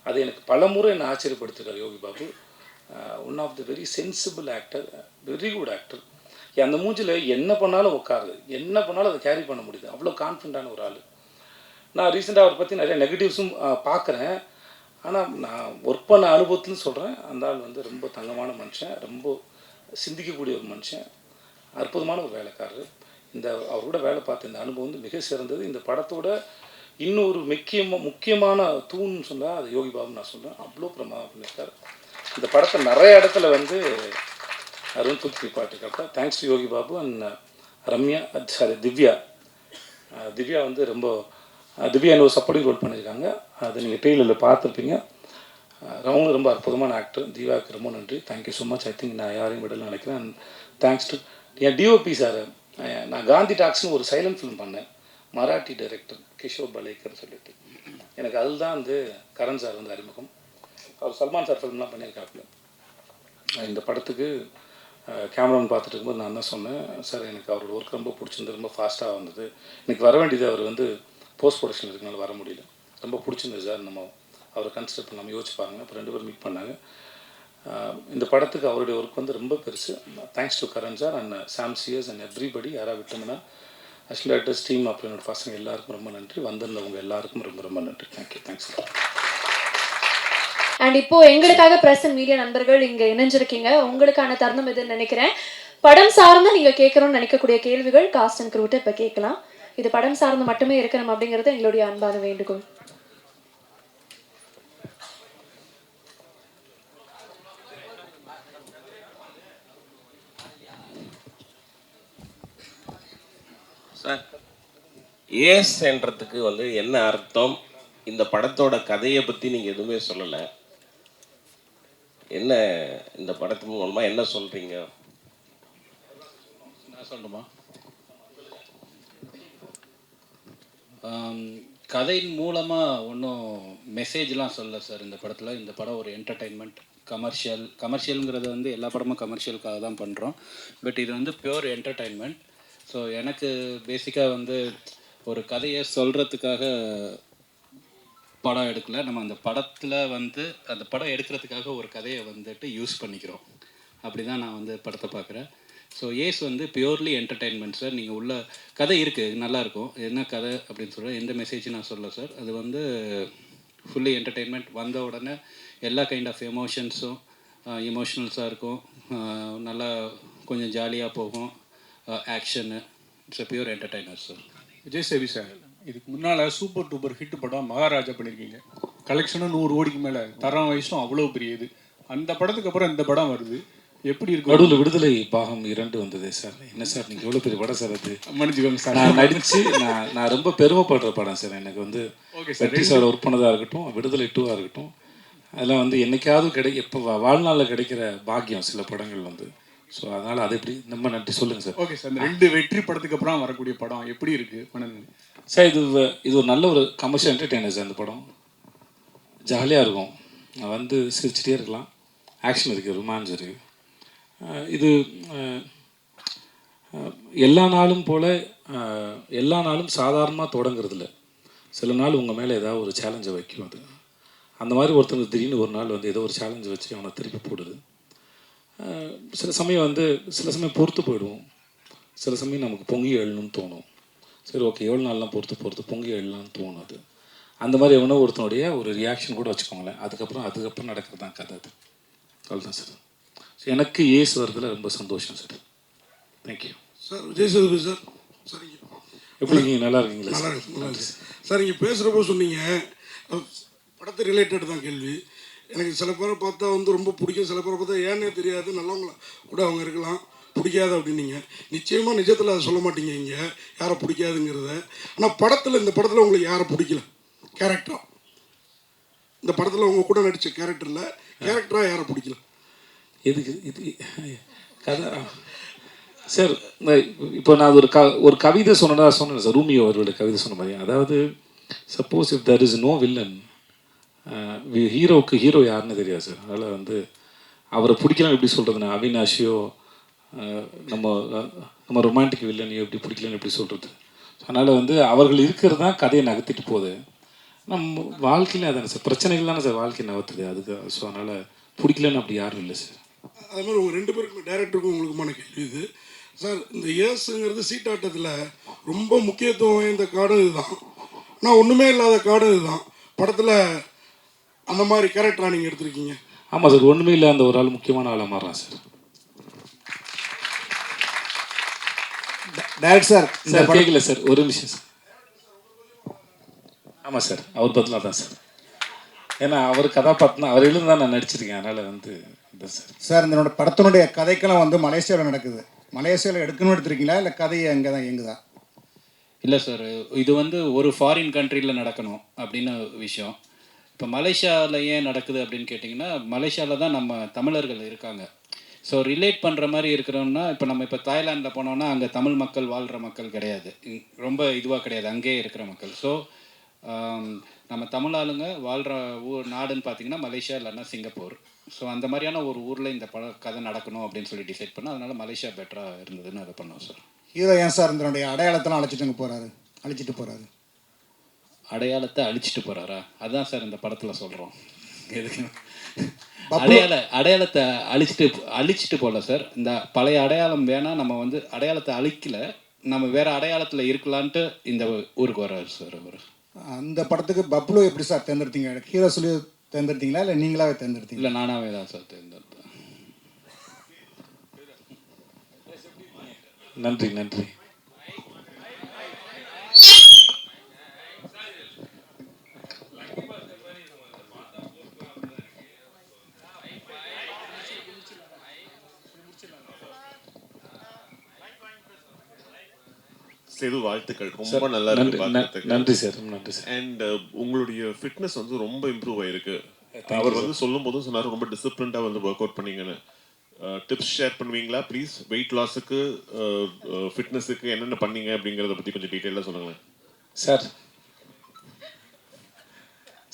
அது எனக்கு பல முறை என்னை ஆச்சரியப்படுத்துகிறார் Yogi Babu. One of the very sensible actor, very good actor. அந்த மூஞ்சில் என்ன பண்ணாலும் உட்காருது, என்ன பண்ணாலும் அதை கேரி பண்ண முடியுது, அவ்வளோ கான்ஃபிடண்டான ஒரு ஆள். நான் ரீசெண்டாக அவரை பற்றி நிறைய நெகட்டிவ்ஸும் பார்க்குறேன். ஆனால் நான் ஒர்க் பண்ண அனுபவத்துன்னு சொல்கிறேன், அந்த ஆள் வந்து ரொம்ப தங்கமான மனுஷன், ரொம்ப சிந்திக்கக்கூடிய ஒரு மனுஷன், அற்புதமான ஒரு வேலைக்காரர். இந்த அவரோட வேலை பார்த்த இந்த அனுபவம் வந்து மிக சிறந்தது. இந்த படத்தோட இன்னொரு முக்கியமான தூண்னு சொன்னால் அது யோகி பாபு நான் சொல்கிறேன். அவ்வளோ பிரமாதம் பண்ணியிருக்கார். இந்த படத்தை நிறைய இடத்துல வந்து அருண் தூக்கி பாட்டுருக்கப்ப thanks to Yogi Babu and Ramya, Divya. Divya வந்து ரொம்ப திவ்யா ஒரு சப்போர்ட்டிங் ரோல் பண்ணியிருக்காங்க. அதை நீங்கள் ட்ரெயிலரில் பார்த்துருப்பீங்க. அவங்க ரொம்ப அற்புதமான ஆக்டர். திவ்யாவுக்கு ரொம்ப நன்றி. Thank you so much. I think நான் யாரையும் விடல நினைக்கிறேன். And thanks to N DOP sir. நான் காந்தி டாக்ஸ்னு ஒரு சைலண்ட் ஃபிலிம் பண்ணேன், மராட்டி டைரக்டர் கிஷோர் பலேக்கர் சொல்லிட்டு. எனக்கு அதில் தான் வந்து கரண் சார் வந்து அறிமுகம். அவர் சல்மான் சார் ஃபிலிம்லாம் பண்ணியிருக்காப்புல. இந்த படத்துக்கு கேமராமேன் பார்த்துட்டு இருக்கும்போது நான் தான் சொன்னேன், சார் எனக்கு அவரோட ஒர்க் ரொம்ப பிடிச்சிருந்தது, ரொம்ப ஃபாஸ்ட்டாக வந்தது, எனக்கு வர வேண்டியது அவர் வந்து போஸ்ட் ப்ரொடக்ஷன் இருக்கனால வர முடியல, ரொம்ப பிடிச்சிருந்தது சார், நம்ம அவரை கன்சிடர் பண்ணாமல் யோசிச்சு பாருங்கள். அப்போ 2 பேரும் மீட் பண்ணாங்க. இந்த படத்துக்கு அவருடைய ஒர்க் வந்து ரொம்ப பெருசு. Thanks to Karan sir and Sam cheers and everybody. யாராக விட்டோம்னா அஸ்லேட்டர்ஸ் டீம் அப்புறம் என்னோடய பசங்க எல்லாருக்கும் ரொம்ப நன்றி. வந்திருந்தவங்க எல்லாருக்கும் ரொம்ப ரொம்ப நன்றி. தேங்க்யூ. தேங்க்ஸ். அண்ட் இப்போ எங்களுக்காக பிரஸ் அண்ட் மீடியா நண்பர்கள் இங்கே இணைஞ்சிருக்கீங்க. உங்களுக்கான தருணம் எதுன்னு நினைக்கிறேன். படம் சார்ந்து நீங்கள் கேட்கணும்னு நினைக்கக்கூடிய கேள்விகள் காஸ்ட் அண்ட் க்ரூட்டை இப்போ கேட்கலாம். இது படம் சார்ந்து மட்டுமே இருக்கணும் அப்படிங்கிறது எங்களுடைய அன்பான வேண்டுகோள். சார், ஏஸ்ன்றதுக்கு வந்து என்ன அர்த்தம்? இந்த படத்தோட கதையை பற்றி நீங்கள் எதுவுமே சொல்லலை. என்ன இந்த படத்து மூலமாக என்ன சொல்கிறீங்க? நான் சொல்லணுமா? கதையின் மூலமாக ஒன்றும் மெசேஜ்லாம் சொல்லலை சார் இந்த படத்தில். இந்த படம் ஒரு என்டர்டெயின்மெண்ட், கமர்ஷியலுங்கிறது வந்து எல்லா படமும் கமர்ஷியலுக்காக தான் பண்ணுறோம். பட் இது வந்து பியூர் என்டர்டெயின்மெண்ட். ஸோ எனக்கு பேசிக்காக வந்து ஒரு கதையை சொல்கிறதுக்காக படம் எடுக்கலை. நம்ம அந்த படத்தில் வந்து அந்த படம் எடுக்கிறதுக்காக ஒரு கதையை வந்துட்டு யூஸ் பண்ணிக்கிறோம். அப்படி தான் நான் வந்து படத்தை பார்க்குறேன். ஸோ ஏஸ் வந்து பியூர்லி என்டர்டெயின்மெண்ட் சார். நீங்கள் உள்ள கதை இருக்குது, நல்லாயிருக்கும். என்ன கதை அப்படின்னு சொல்கிறேன், எந்த மெசேஜும் நான் சொல்ல சார். அது வந்து ஃபுல்லி என்டர்டெயின்மெண்ட். வந்த உடனே எல்லா கைண்ட் ஆஃப் எமோஷன்ஸும் எமோஷ்னல்ஸாக இருக்கும். நல்லா கொஞ்சம் ஜாலியாக போகும். Action. It's a pure entertainer sir. Vijay Sevi sir, இதுக்கு முன்னால் சூப்பர் டூப்பர் ஹிட் படம் மகாராஜா பண்ணியிருக்கீங்க. கலெக்ஷனும் 100 கோடிக்கு மேலே, தரம் வயசும் அவ்வளோ பெரிய இது. அந்த படத்துக்கு அப்புறம் இந்த படம் வருது, எப்படி இருக்கு? நடுவில் விடுதலை பாகம் 2 வந்தது சார். என்ன சார் நீங்கள் எவ்வளோ பெரிய படம் சார் அது? மன்னிச்சுக்கோங்க சார். நான் நடித்து நான் ரொம்ப பெருமைப்படுற படம் சார். எனக்கு வந்து வெற்றி சார் ஒர்க் பண்ணதாக இருக்கட்டும், விடுதலை 2ஆக இருக்கட்டும், அதெல்லாம் வந்து என்னைக்காவது எப்போ வாழ்நாளில் கிடைக்கிற பாக்கியம் சில படங்கள் வந்து. ஸோ அதனால் அது எப்படி நம்ம நன்றி சொல்லுங்கள் சார். ஓகே சார், இந்த 2 வெற்றி படத்துக்கு அப்புறம் வரக்கூடிய படம் எப்படி இருக்குது மனநிலை சார்? இது ஒரு நல்ல ஒரு கமர்ஷியல் என்டர்டெய்னர் சார். இந்த படம் ஜாலியாக இருக்கும், வந்து சிரிச்சிட்டே இருக்கலாம். ஆக்ஷன் இருக்குது, ரொமான்ஸ் இருக்குது. இது எல்லா நாளும் போல் எல்லா நாளும் சாதாரணமாக தொடங்குறதில்ல. சில நாள் உங்கள் மேலே ஏதாவது ஒரு சேலஞ்சை வைக்கும். அது அந்த மாதிரி ஒருத்தவங்க திடீர்னு ஒரு நாள் வந்து ஏதோ ஒரு சேலஞ்சை வச்சு அவனை திருப்பி போடுது. சில சமயம் பொறுத்து போயிடுவோம். சில சமயம் நமக்கு பொங்கி எழணும்னு தோணும். சரி ஓகே, எவ்வளோ நாள்லாம் பொறுத்து பொங்கி எழலாம்னு தோணும். அது அந்த மாதிரி எவனோ ஒருத்தனுடைய ஒரு ரியாக்ஷன் கூட வச்சுக்கோங்களேன். அதுக்கப்புறம் நடக்கிறது தான் கதை. அது அவ்வளோதான் சார். எனக்கு ஏஸ் வரதுல ரொம்ப சந்தோஷம் sir. Thank you sir. Vijay Sethupathi sir, சரிங்க, எப்படி இருக்கீங்க? நல்லா இருக்கீங்களா? நல்லா இருக்கு சார். நீங்கள் பேசுகிறப்போ சொன்னீங்க, படத்தை ரிலேட்டட் தான் கேள்வி. எனக்கு சில பேரை பார்த்தா வந்து ரொம்ப பிடிக்கும், சில பேரை பார்த்தா ஏன்னே தெரியாது, நல்லவங்களா கூட அவங்க இருக்கலாம், பிடிக்காது அப்படின்னீங்க. நிச்சயமாக நிஜத்தில் அதை சொல்ல மாட்டீங்க இங்கே யாரை பிடிக்காதுங்கிறத. ஆனால் இந்த படத்தில் உங்களுக்கு யாரை பிடிக்கல கேரக்டரா? இந்த படத்தில் உங்கள் கூட நடித்த கேரக்டரில் கேரக்டராக யாரை பிடிக்கல? எதுக்கு இது கதை சார்? இப்போ நான் ஒரு கவிதை சொன்னேன் சார், ரூமியோ அவர்களுடைய கவிதை சொன்ன மாதிரி. அதாவது suppose if there is no villain, ஹீரோவுக்கு ஹீரோ யாருன்னு தெரியாது சார். அதனால் வந்து அவரை பிடிக்கலாம் எப்படி சொல்கிறதுனா, அவினாஷியோ நம்ம நம்ம ரொமான்டிக் வில்லன் எப்படி பிடிக்கலன்னு எப்படி சொல்கிறது. அதனால் வந்து அவர்கள் இருக்கிறது தான் கதையை நகர்த்திட்டு போகுது. நம்ம வாழ்க்கையில் அதானே சார், பிரச்சனைகள் தானே சார் வாழ்க்கை நகர்த்துது. அதுக்கு ஸோ அதனால் பிடிக்கலன்னு அப்படி யாரும் இல்லை சார். அது மாதிரி உங்கள் 2 பேருக்கும் டேரக்டருக்கும் உங்களுக்குமான கேள்வி இது சார். இந்த ஏசுங்கிறது சீட்டாட்டத்தில் ரொம்ப முக்கியத்துவம் வாய்ந்த காடும் இதுதான், ஆனால் ஒன்றுமே இல்லாத காடும் இதுதான். படத்தில் அந்த மாதிரி கேரக்டராக நீங்கள் எடுத்திருக்கீங்க. ஆமாம் சார், ஒன்றுமே இல்லை அந்த ஒரு ஆள் முக்கியமான ஆளாக மாறுறான் சார். டேரக்ட் சார் சார் கேட்கல சார், ஒரு நிமிஷம் சார். ஆமாம் சார், அவர் பதிலாக தான் சார். ஏன்னா அவர் கதாபாத்திரம் அவர் எழுந்து தான் நான் நடிச்சிருக்கேன். அதனால் வந்து இதுதான் சார். சார் இந்த படத்தினுடைய கதைக்கெல்லாம் வந்து மலேசியாவில் நடக்குது. மலேசியாவில் எடுக்கணும்னு எடுத்துருக்கீங்களா இல்லை கதையை அங்கே தான் இயங்குதா? இல்லை சார், இது வந்து ஒரு ஃபாரின் கண்ட்ரியில் நடக்கணும் அப்படின்னு விஷயம். இப்போ மலேசியாவில் ஏன் நடக்குது அப்படின்னு கேட்டிங்கன்னா, மலேசியாவில் தான் நம்ம தமிழர்கள் இருக்காங்க. ஸோ ரிலேட் பண்ணுற மாதிரி இருக்கிறோம்னா, இப்போ நம்ம இப்போ தாய்லாண்டில் போனோம்னா அங்கே தமிழ் மக்கள் வாழ்கிற மக்கள் கிடையாது, ரொம்ப இதுவாக கிடையாது, அங்கேயே இருக்கிற மக்கள். ஸோ நம்ம தமிழ் ஆளுங்க வாழ்கிற நாடுன்னு பார்த்தீங்கன்னா மலேசியா இல்லைன்னா சிங்கப்பூர். ஸோ அந்த மாதிரியான ஒரு ஊரில் இந்த கதை நடக்கணும் அப்படின்னு சொல்லி டிசைட் பண்ணோம். அதனால் மலேசியா பெட்டராக இருந்ததுன்னு அதை பண்ணோம் சார். ஹீரோ ஏன் சார் இதனுடைய அடையாளத்தெல்லாம் அழைச்சிட்டு போகிறாரு? அடையாளத்தை அழிச்சிட்டு போகிறாரா? அதுதான் சார் இந்த படத்தில் சொல்கிறோம். எதுக்கு அடையாளத்தை அழிச்சிட்டு போகல சார். இந்த பழைய அடையாளம் வேணால், நம்ம வந்து அடையாளத்தை அழிக்கல, நம்ம வேறு அடையாளத்தில் இருக்கலான்ட்டு இந்த ஊருக்கு வர்றாரு சார் அவர். அந்த படத்துக்கு பப்ளு எப்படி சார் தேர்ந்தெடுத்தீங்க? ஹீரோ சொல்லி தேர்ந்தெடுத்தீங்களா இல்லை நீங்களாவே தேர்ந்தெடுத்தீங்க? இல்லை, நானாகவே தான் சார் தேர்ந்தெடுத்தேன். நன்றி நன்றி. சேது, வாழ்த்துக்கள். ரொம்ப நல்லா இருக்கு பார்க்கிறதுக்கு. நன்றி சார், நன்றி சார். அண்ட் உங்களுடைய ஃபிட்னஸ் வந்து ரொம்ப இம்ப்ரூவ் ஆயிருக்கு. அவர் வந்து சொல்லும் போதும் சொன்னார் ரொம்ப டிசிப்ளின்டாக வந்து ஒர்க் அவுட் பண்ணீங்கன்னு. டிப்ஸ் ஷேர் பண்ணுவீங்களா ப்ளீஸ்? வெயிட் லாஸுக்கு ஃபிட்னஸுக்கு என்னென்ன பண்ணீங்க அப்படிங்கிறத பற்றி கொஞ்சம் டீட்டெயிலாக சொல்லுங்களேன் சார்.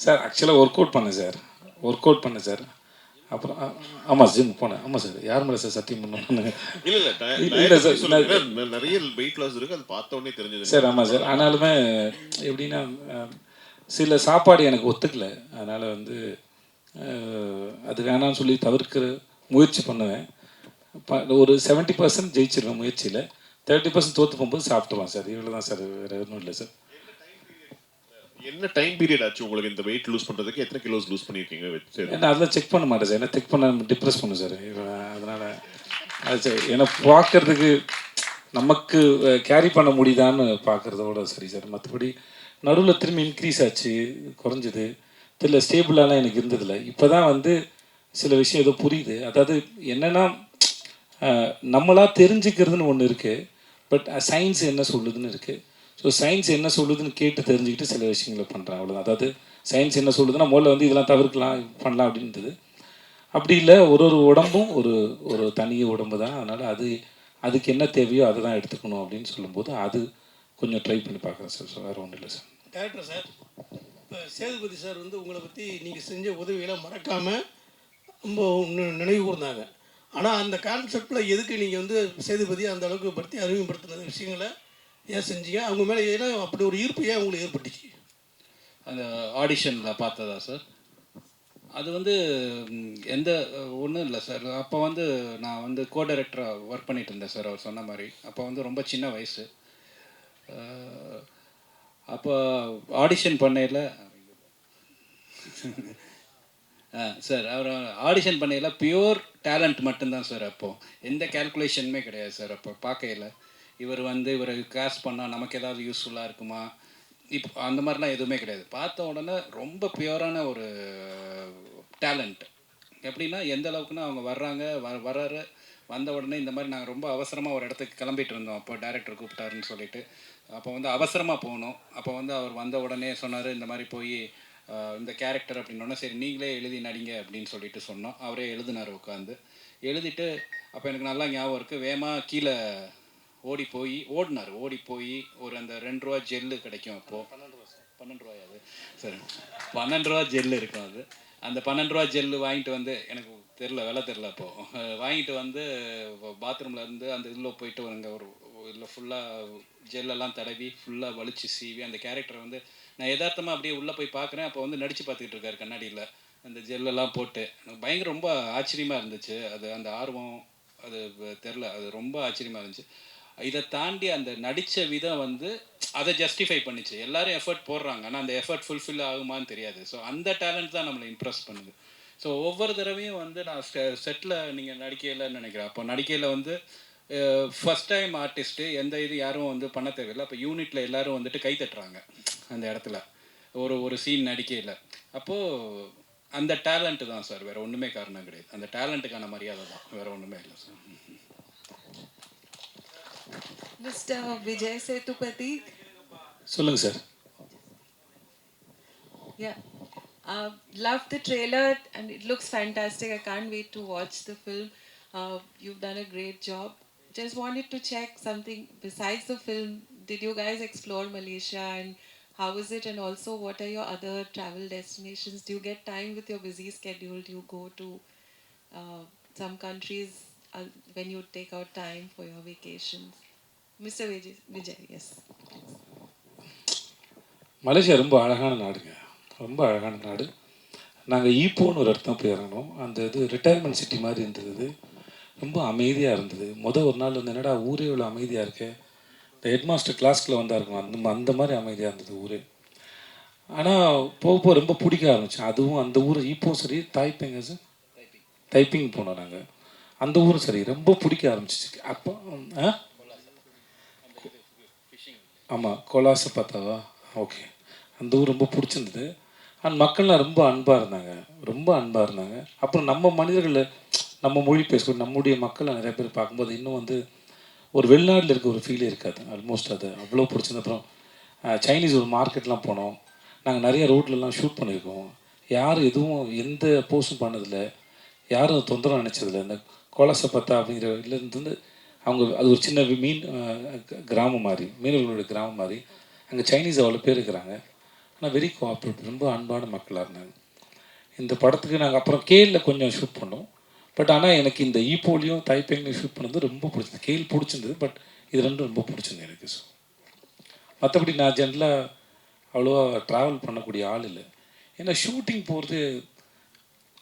சார் ஆக்சுவலாக ஒர்க் அவுட் பண்ணேன் சார். அப்புறம் ஆமாம் ஜிம் போனேன். ஆமாம் சார், யார் மேலே சார் சத்தியம் பண்ணணும்? இல்லை சார், நிறைய வெயிட் லாஸ் இருக்குது, அது பார்த்த உடனே தெரிஞ்சது சார். ஆமாம் சார், ஆனாலுமே எப்படின்னா சில சாப்பாடு எனக்கு ஒத்துக்கல. அதனால் வந்து அது வேணான்னு சொல்லி தவிர்க்கிற முயற்சி பண்ணுவேன். ஒரு 70% ஜெயிச்சிருவேன் முயற்சியில், 30% தோற்று போகும்போது சாப்பிட்டுருவான் சார். இவ்வளோ தான் சார், வேறு ஒன்றும் இல்லை சார். என்ன டைம் பீரியட் ஆச்சு உங்களுக்கு இந்த வெயிட் லூஸ் பண்ணுறதுக்கு? எத்தனை கிலோஸ் லூஸ் பண்ணியிருக்கீங்க? ஏன்னா அதெல்லாம் செக் பண்ண மாட்டேன் சார். ஏன்னா செக் பண்ண டிப்ரெஸ் பண்ணும் சார். அதனால் அது சார் ஏன்னா பார்க்குறதுக்கு நமக்கு கேரி பண்ண முடியுதான்னு பார்க்குறதோட சரி சார். மற்றபடி நடுவில் திரும்பி இன்க்ரீஸ் ஆச்சு, குறைஞ்சிது தெரியல, ஸ்டேபிளாலாம் எனக்கு இருந்ததில்லை. இப்போ தான் வந்து சில விஷயம் ஏதோ புரியுது. அதாவது என்னென்னா நம்மளாக தெரிஞ்சுக்கிறதுன்னு ஒன்று இருக்குது, பட் சயின்ஸ் என்ன சொல்லுதுன்னு இருக்குது. ஸோ சயின்ஸ் என்ன சொல்லுதுன்னு கேட்டு தெரிஞ்சுக்கிட்டு சில விஷயங்களை பண்ணுறேன், அவ்வளோதான். அதாவது சயின்ஸ் என்ன சொல்லுதுன்னா முதல்ல வந்து இதெல்லாம் தவிர்க்கலாம், பண்ணலாம் அப்படின்றது. அப்படி இல்லை, ஒரு உடம்பும் ஒரு தனி உடம்பு தான். அதனால் அதுக்கு என்ன தேவையோ அதை தான் எடுத்துக்கணும் அப்படின்னு சொல்லும்போது அது கொஞ்சம் ட்ரை பண்ணி பார்க்குறேன் சார். ஸோ வேறு ஒன்றும் இல்லை சார். டேரக்டர் சார், இப்போ சேதுபதி சார் வந்து உங்களை பற்றி நீங்கள் செஞ்ச உதவிகளை மறக்காமல் ரொம்ப நினைவு கூர்ந்தாங்க. ஆனால் அந்த கான்செப்டில் எதுக்கு நீங்கள் வந்து சேதுபதி அந்த அளவுக்கு பற்றி அறிமுகப்படுத்தின விஷயங்களை ஏன் செஞ்சீங்க? அவங்க மேலே ஏன்னா அப்படி ஒரு ஈர்ப்பு ஏன் உங்களுக்கு ஏற்பட்டுச்சு? அந்த ஆடிஷனில் பார்த்ததா சார்? அது வந்து எந்த ஒன்றும் இல்லை சார். அப்போ வந்து நான் வந்து கோ டைரக்டராக ஒர்க் பண்ணிகிட்டு இருந்தேன் சார், அவர் சொன்ன மாதிரி. அப்போ வந்து ரொம்ப சின்ன வயசு. அப்போ ஆடிஷன் பண்ணையில் சார், அவர் ஆடிஷன் பண்ணையில் பியூர் டேலண்ட் மட்டும்தான் சார். அப்போது எந்த கேல்குலேஷனுமே கிடையாது சார். அப்போ பார்க்கையில் இவர் வந்து இவரை காஸ்ட் பண்ணால் நமக்கு ஏதாவது யூஸ்ஃபுல்லாக இருக்குமா, இப்போ அந்த மாதிரிலாம் எதுவுமே கிடையாது. பார்த்த உடனே ரொம்ப பியூரான ஒரு டேலண்ட். எப்படின்னா எந்த அளவுக்குன்னா அவங்க வர்றாங்க, வர்றாரு, வந்த உடனே இந்த மாதிரி நாங்கள் ரொம்ப அவசரமாக ஒரு இடத்துக்கு கிளம்பிட்டு இருந்தோம். அப்போ டைரக்டர் கூப்பிட்டாருன்னு சொல்லிட்டு அப்போ வந்து அவசரமாக போகணும். அப்போ வந்து அவர் வந்த உடனே சொன்னார், இந்த மாதிரி போய் இந்த கேரக்டர் அப்படின்னோடனே சரி நீங்களே எழுதி நடிங்க அப்படின்னு சொல்லிட்டு சொன்னோம். அவரே எழுதினார் உட்காந்து. எழுதிட்டு அப்போ எனக்கு நல்லா ஞாபகம் இருக்குது, வேகமாக கீழே ஓடி போய் ஒரு அந்த 2 ரூபா ஜெல்லு கிடைக்கும். அப்போது 12 ரூபாயா? அது சரி, 12 ரூபா ஜெல்லு இருக்கும். அது அந்த 12 ரூபா ஜெல்லு வாங்கிட்டு வந்து எனக்கு தெரில விலை தெரில அப்போது வாங்கிட்டு வந்து பாத்ரூமில் இருந்து அந்த இதில் போயிட்டு அங்கே ஒரு இதில் ஃபுல்லாக ஜெல்லெல்லாம் தடவி ஃபுல்லாக வலிச்சு சீவி அந்த கேரக்டரை வந்து நான் யதார்த்தமாக அப்படியே உள்ளே போய் பார்க்குறேன். அப்போ வந்து நடித்து பார்த்துக்கிட்டு இருக்காரு கண்ணாடியில் அந்த ஜெல்லெல்லாம் போட்டு. எனக்கு பயங்கர ரொம்ப ஆச்சரியமாக இருந்துச்சு அது, அந்த ஆர்வம் அது தெரில, அது ரொம்ப ஆச்சரியமாக இருந்துச்சு. இதை தாண்டி அந்த நடித்த விதம் வந்து அதை ஜஸ்டிஃபை பண்ணிச்சு. எல்லோரும் எஃபர்ட் போடுறாங்க, ஆனால் அந்த எஃபர்ட் ஃபுல்ஃபில் ஆகுமான்னு தெரியாது. ஸோ அந்த டேலண்ட் தான் நம்மளை இம்ப்ரெஸ் பண்ணுது. ஸோ ஒவ்வொரு தடவையும் வந்து நான் செட்டில் நீங்கள் நடிக்கையில்னு நினைக்கிறேன். அப்போ நடிக்கையில் வந்து ஃபஸ்ட் டைம் ஆர்டிஸ்ட்டு எந்த இது யாரும் வந்து பண்ண தேவையில்லை. அப்போ யூனிட்டில் எல்லோரும் வந்துட்டு கை தட்டுறாங்க அந்த இடத்துல ஒரு சீன் நடிக்கையில். அப்போது அந்த டேலண்ட்டு தான் சார், வேறு ஒன்றுமே காரணம் கிடையாது. அந்த டேலண்ட்டுக்கான மரியாதை தான், வேறு ஒன்றுமே இல்லை சார். மிஸ்டர் விஜய் சேதுபதி. சொல்லுங்கள் sir. Yeah. Love the trailer and it looks fantastic. I can't wait to watch the film. You've done a great job. Just wanted to check something besides the film. Did you guys explore Malaysia and how is it? And also, what are your other travel destinations? Do you get time with your busy schedule? Do you go to some countries when you take out time for your vacations? Mr. Vijay, yes. Malaysia ரொம்ப அழகான நாடுங்க, ரொம்ப அழகான நாடு. நாங்கள் ஈப்போன்னு ஒரு இடத்துல போய் இறங்கினோம். அந்த இது ரிட்டையர்மெண்ட் சிட்டி மாதிரி இருந்தது, ரொம்ப அமைதியாக இருந்தது. ஒரு நாள் வந்து என்னடா ஊரே இவ்வளோ அமைதியாக இருக்கு, இந்த ஹெட்மாஸ்டர் கிளாஸ்க்குள்ளே வந்தால் இருக்கும் அந்த மாதிரி அமைதியாக இருந்தது ஊரே. ஆனால் போக ரொம்ப பிடிக்க ஆரம்பித்தேன். அதுவும் அந்த ஊர் ஈப்போவும் சரி, தாய்பேங்க சார், டைப்பிங் போனோம் நாங்கள். அந்த ஊரும் சரி ரொம்ப பிடிக்க ஆரம்பிச்சிச்சு. அப்போ ஆமாம், கொலாசை பார்த்தாவா, ஓகே. அந்த ஊர் ரொம்ப பிடிச்சிருந்தது. அண்ட் மக்கள்லாம் ரொம்ப அன்பாக இருந்தாங்க, ரொம்ப அன்பாக இருந்தாங்க. அப்புறம் நம்ம மனிதர்களை, நம்ம மொழி பேசக்கூடிய நம்முடைய மக்களை நிறைய பேர் பார்க்கும்போது இன்னும் வந்து ஒரு வெளிநாட்டில் இருக்க ஒரு ஃபீலே இருக்காது ஆல்மோஸ்ட். அது அவ்வளோ பிடிச்சிருந்த. அப்புறம் சைனீஸ் ஒரு மார்க்கெட்லாம் போனோம். நாங்கள் நிறைய ரோட்லலாம் ஷூட் பண்ணியிருக்கோம். யாரும் எதுவும் எந்த போஸ்டும் பண்ணதில்லை, யாரும் தொந்தரவு நினச்சதில்லை. இந்த கோலாசை பார்த்தா அப்படிங்கிற இதுலேருந்து வந்து அவங்க அது ஒரு சின்ன கிராமம் மாதிரி, மீனவர்களுடைய கிராமம் மாதிரி. அங்கே சைனீஸ் அவ்வளோ பேர் இருக்கிறாங்க, ஆனால் வெரி கோஆப்ரேட்டிவ், ரொம்ப அன்பான மக்களாக இருந்தாங்க. இந்த படத்துக்கு நாங்கள் அப்புறம் கேலில் கொஞ்சம் ஷூட் பண்ணோம். பட் ஆனால் எனக்கு இந்த ஈப்போலையும் தைப்பேங்லையும் ஷூட் பண்ணது ரொம்ப பிடிச்சது. கேள் பிடிச்சிருந்தது, பட் இது ரெண்டும் ரொம்ப பிடிச்சிருந்தது எனக்கு. ஸோ மற்றபடி நான் ஜென்ரலாக அவ்வளோவா ட்ராவல் பண்ணக்கூடிய ஆள் இல்லை. ஏன்னா ஷூட்டிங் போகிறது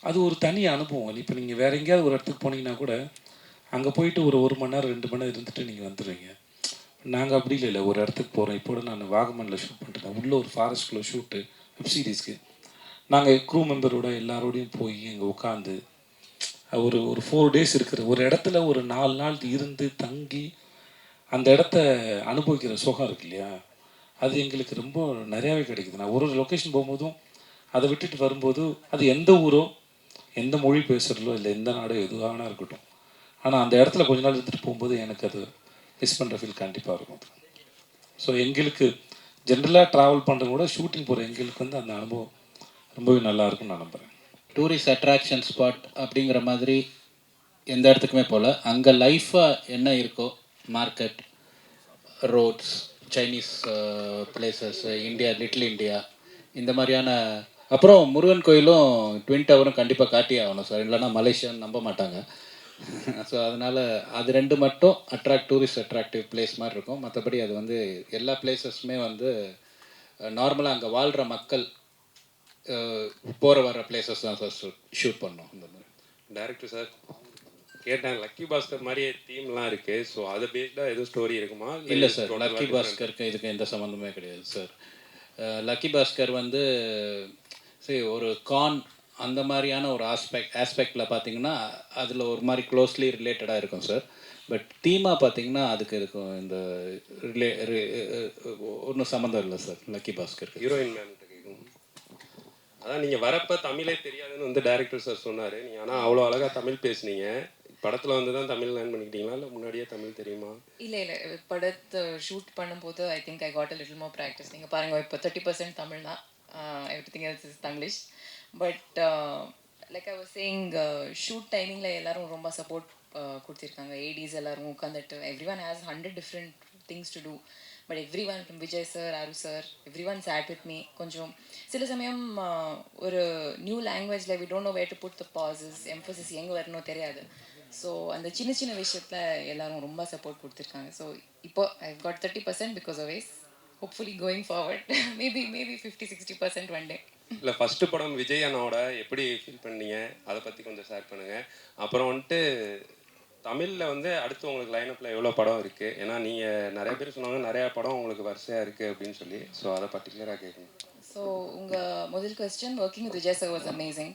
அது ஒரு தனி அனுபவம். இப்போ நீங்கள் வேறு எங்கேயாவது ஒரு இடத்துக்கு போனீங்கன்னா கூட அங்கே போயிட்டு ஒரு மணி நேரம் 2 மணி நேரம் இருந்துட்டு நீங்கள் வந்துடுவீங்க. நாங்கள் அப்படி இல்லை, ஒரு இடத்துக்கு போகிறோம். இப்போ நான் வாகமனில் ஷூட் பண்ணிட்டேன், உள்ளே ஒரு ஃபாரஸ்ட்குள்ளே ஷூட்டு வெப் சீரிஸ்க்கு. நாங்கள் க்ரூ மெம்பரோட எல்லாரோடையும் போய் அங்கே உட்காந்து ஒரு 4 days இருக்கிற ஒரு இடத்துல ஒரு 4 நாள் இருந்து தங்கி அந்த இடத்த அனுபவிக்கிற சுகம் இருக்கு இல்லையா, அது எங்களுக்கு ரொம்ப நிறையாவே கிடைக்குது. நான் ஒரு லொக்கேஷன் போகும்போதும் அதை விட்டுட்டு வரும்போது அது எந்த ஊரோ எந்த மொழி பேசுகிறதோ இல்லை எந்த நாடோ எதுவாகனா இருக்கட்டும், ஆனால் அந்த இடத்துல கொஞ்ச நாள் இருந்துட்டு போகும்போது எனக்கு அது மிஸ் பண்ணுற ஃபீல் கண்டிப்பாக இருக்கும். ஸோ எங்களுக்கு ஜென்ரலாக ட்ராவல் பண்ணுறத விட ஷூட்டிங் போகிற எங்களுக்கு வந்து அந்த அனுபவம் ரொம்பவே நல்லாயிருக்கும்னு நான் நம்புகிறேன். டூரிஸ்ட் அட்ராக்ஷன் ஸ்பாட் அப்படிங்கிற மாதிரி எந்த இடத்துக்குமே போகல. அங்கே லைஃபாக என்ன இருக்கோ, market, roads, Chinese places, India, little India, இந்த மாதிரியான. அப்புறம் முருகன் கோயிலும் ட்வின் டவரும் கண்டிப்பாக காட்டியே ஆகணும் சார், இல்லைன்னா மலேசியான்னு நம்ப மாட்டாங்க. ஸோ அதனால் அது 2 மட்டும் டூரிஸ்ட் அட்ராக்டிவ் பிளேஸ் மாதிரி இருக்கும். மற்றபடி அது வந்து எல்லா பிளேசஸுமே வந்து நார்மலாக அங்கே வாழ்கிற மக்கள் போகிற வர பிளேசஸ் தான் சார் ஷூட் பண்ணோம். இந்த மாதிரி டைரக்டர் சார் கேட்டேன், லக்கி பாஸ்கர் மாதிரியே தீம்லாம் இருக்குது, ஸோ அதை பேஸ்டாக எதுவும் ஸ்டோரி இருக்குமா? இல்லை சார், லக்கி பாஸ்கருக்கு இதுக்கு எந்த சம்மந்தமே கிடையாது சார். லக்கி பாஸ்கர் வந்து சரி ஒரு அந்த மாதிரியான ஒரு ஆஸ்பெக்டில் பார்த்தீங்கன்னா அதில் ஒரு மாதிரி க்ளோஸ்லி ரிலேட்டடாக இருக்கும் சார். பட் தீமாக பார்த்தீங்கன்னா அதுக்கு இருக்கும் இந்த ஒன்றும் சம்மந்தம் இல்லை சார் லக்கி பாஸ்கருக்கு. ஹீரோயின் மேம்கிட்ட கேட்கும், அதான் நீங்கள் வரப்போ தமிழே தெரியாதுன்னு வந்து டைரக்டர் சார் சொன்னார். நீங்கள் ஆனால் அவ்வளோ அழகாக தமிழ் பேசுனீங்க. படத்தில் வந்து தான் தமிழ் லேர்ன் பண்ணிக்கிட்டீங்களா இல்லை முன்னாடியே தமிழ் தெரியுமா? இல்லை படத்தை ஷூட் பண்ணும்போது I think I got a little more practice. நீங்கள் பாருங்கள், இப்போ 30% தமிழ் தான், everything else is Tanglish. But like I was saying, shoot டைமிங்கில் எல்லோரும் ரொம்ப சப்போர்ட் கொடுத்துருக்காங்க. ஏடிஸ் எல்லோரும் உட்காந்துட்டு every one has 100 different things to do. But everyone from Vijay sir, Aru sir, everyone sat with me. கொஞ்சம் சில சமயம் ஒரு நியூ லாங்குவேஜில் we don't know where to put the pauses, emphasis எங்கே வரணும் தெரியாது. ஸோ அந்த சின்ன சின்ன விஷயத்தில் எல்லாரும் ரொம்ப சப்போர்ட் கொடுத்துருக்காங்க. ஸோ இப்போ I've got 30% because of Ace. Hopefully going forward maybe 50-60% one day. இல்லை ஃபஸ்ட்டு படம் விஜய் அண்ணாவோட எப்படி ஃபீல் பண்ணீங்க அதை பற்றி கொஞ்சம் ஷேர் பண்ணுங்கள். அப்புறம் வந்துட்டு தமிழில் வந்து அடுத்து உங்களுக்கு லைனப்பில் எவ்வளோ படம் இருக்குது? ஏன்னா நீங்கள் நிறைய பேர் சொன்னாங்க நிறையா படம் உங்களுக்கு வரிசையாக இருக்குது அப்படின்னு சொல்லி. ஸோ அதை பர்டிகுலராக கேட்கணும். ஸோ உங்கள் முதல் question, working with Vijay sir was amazing.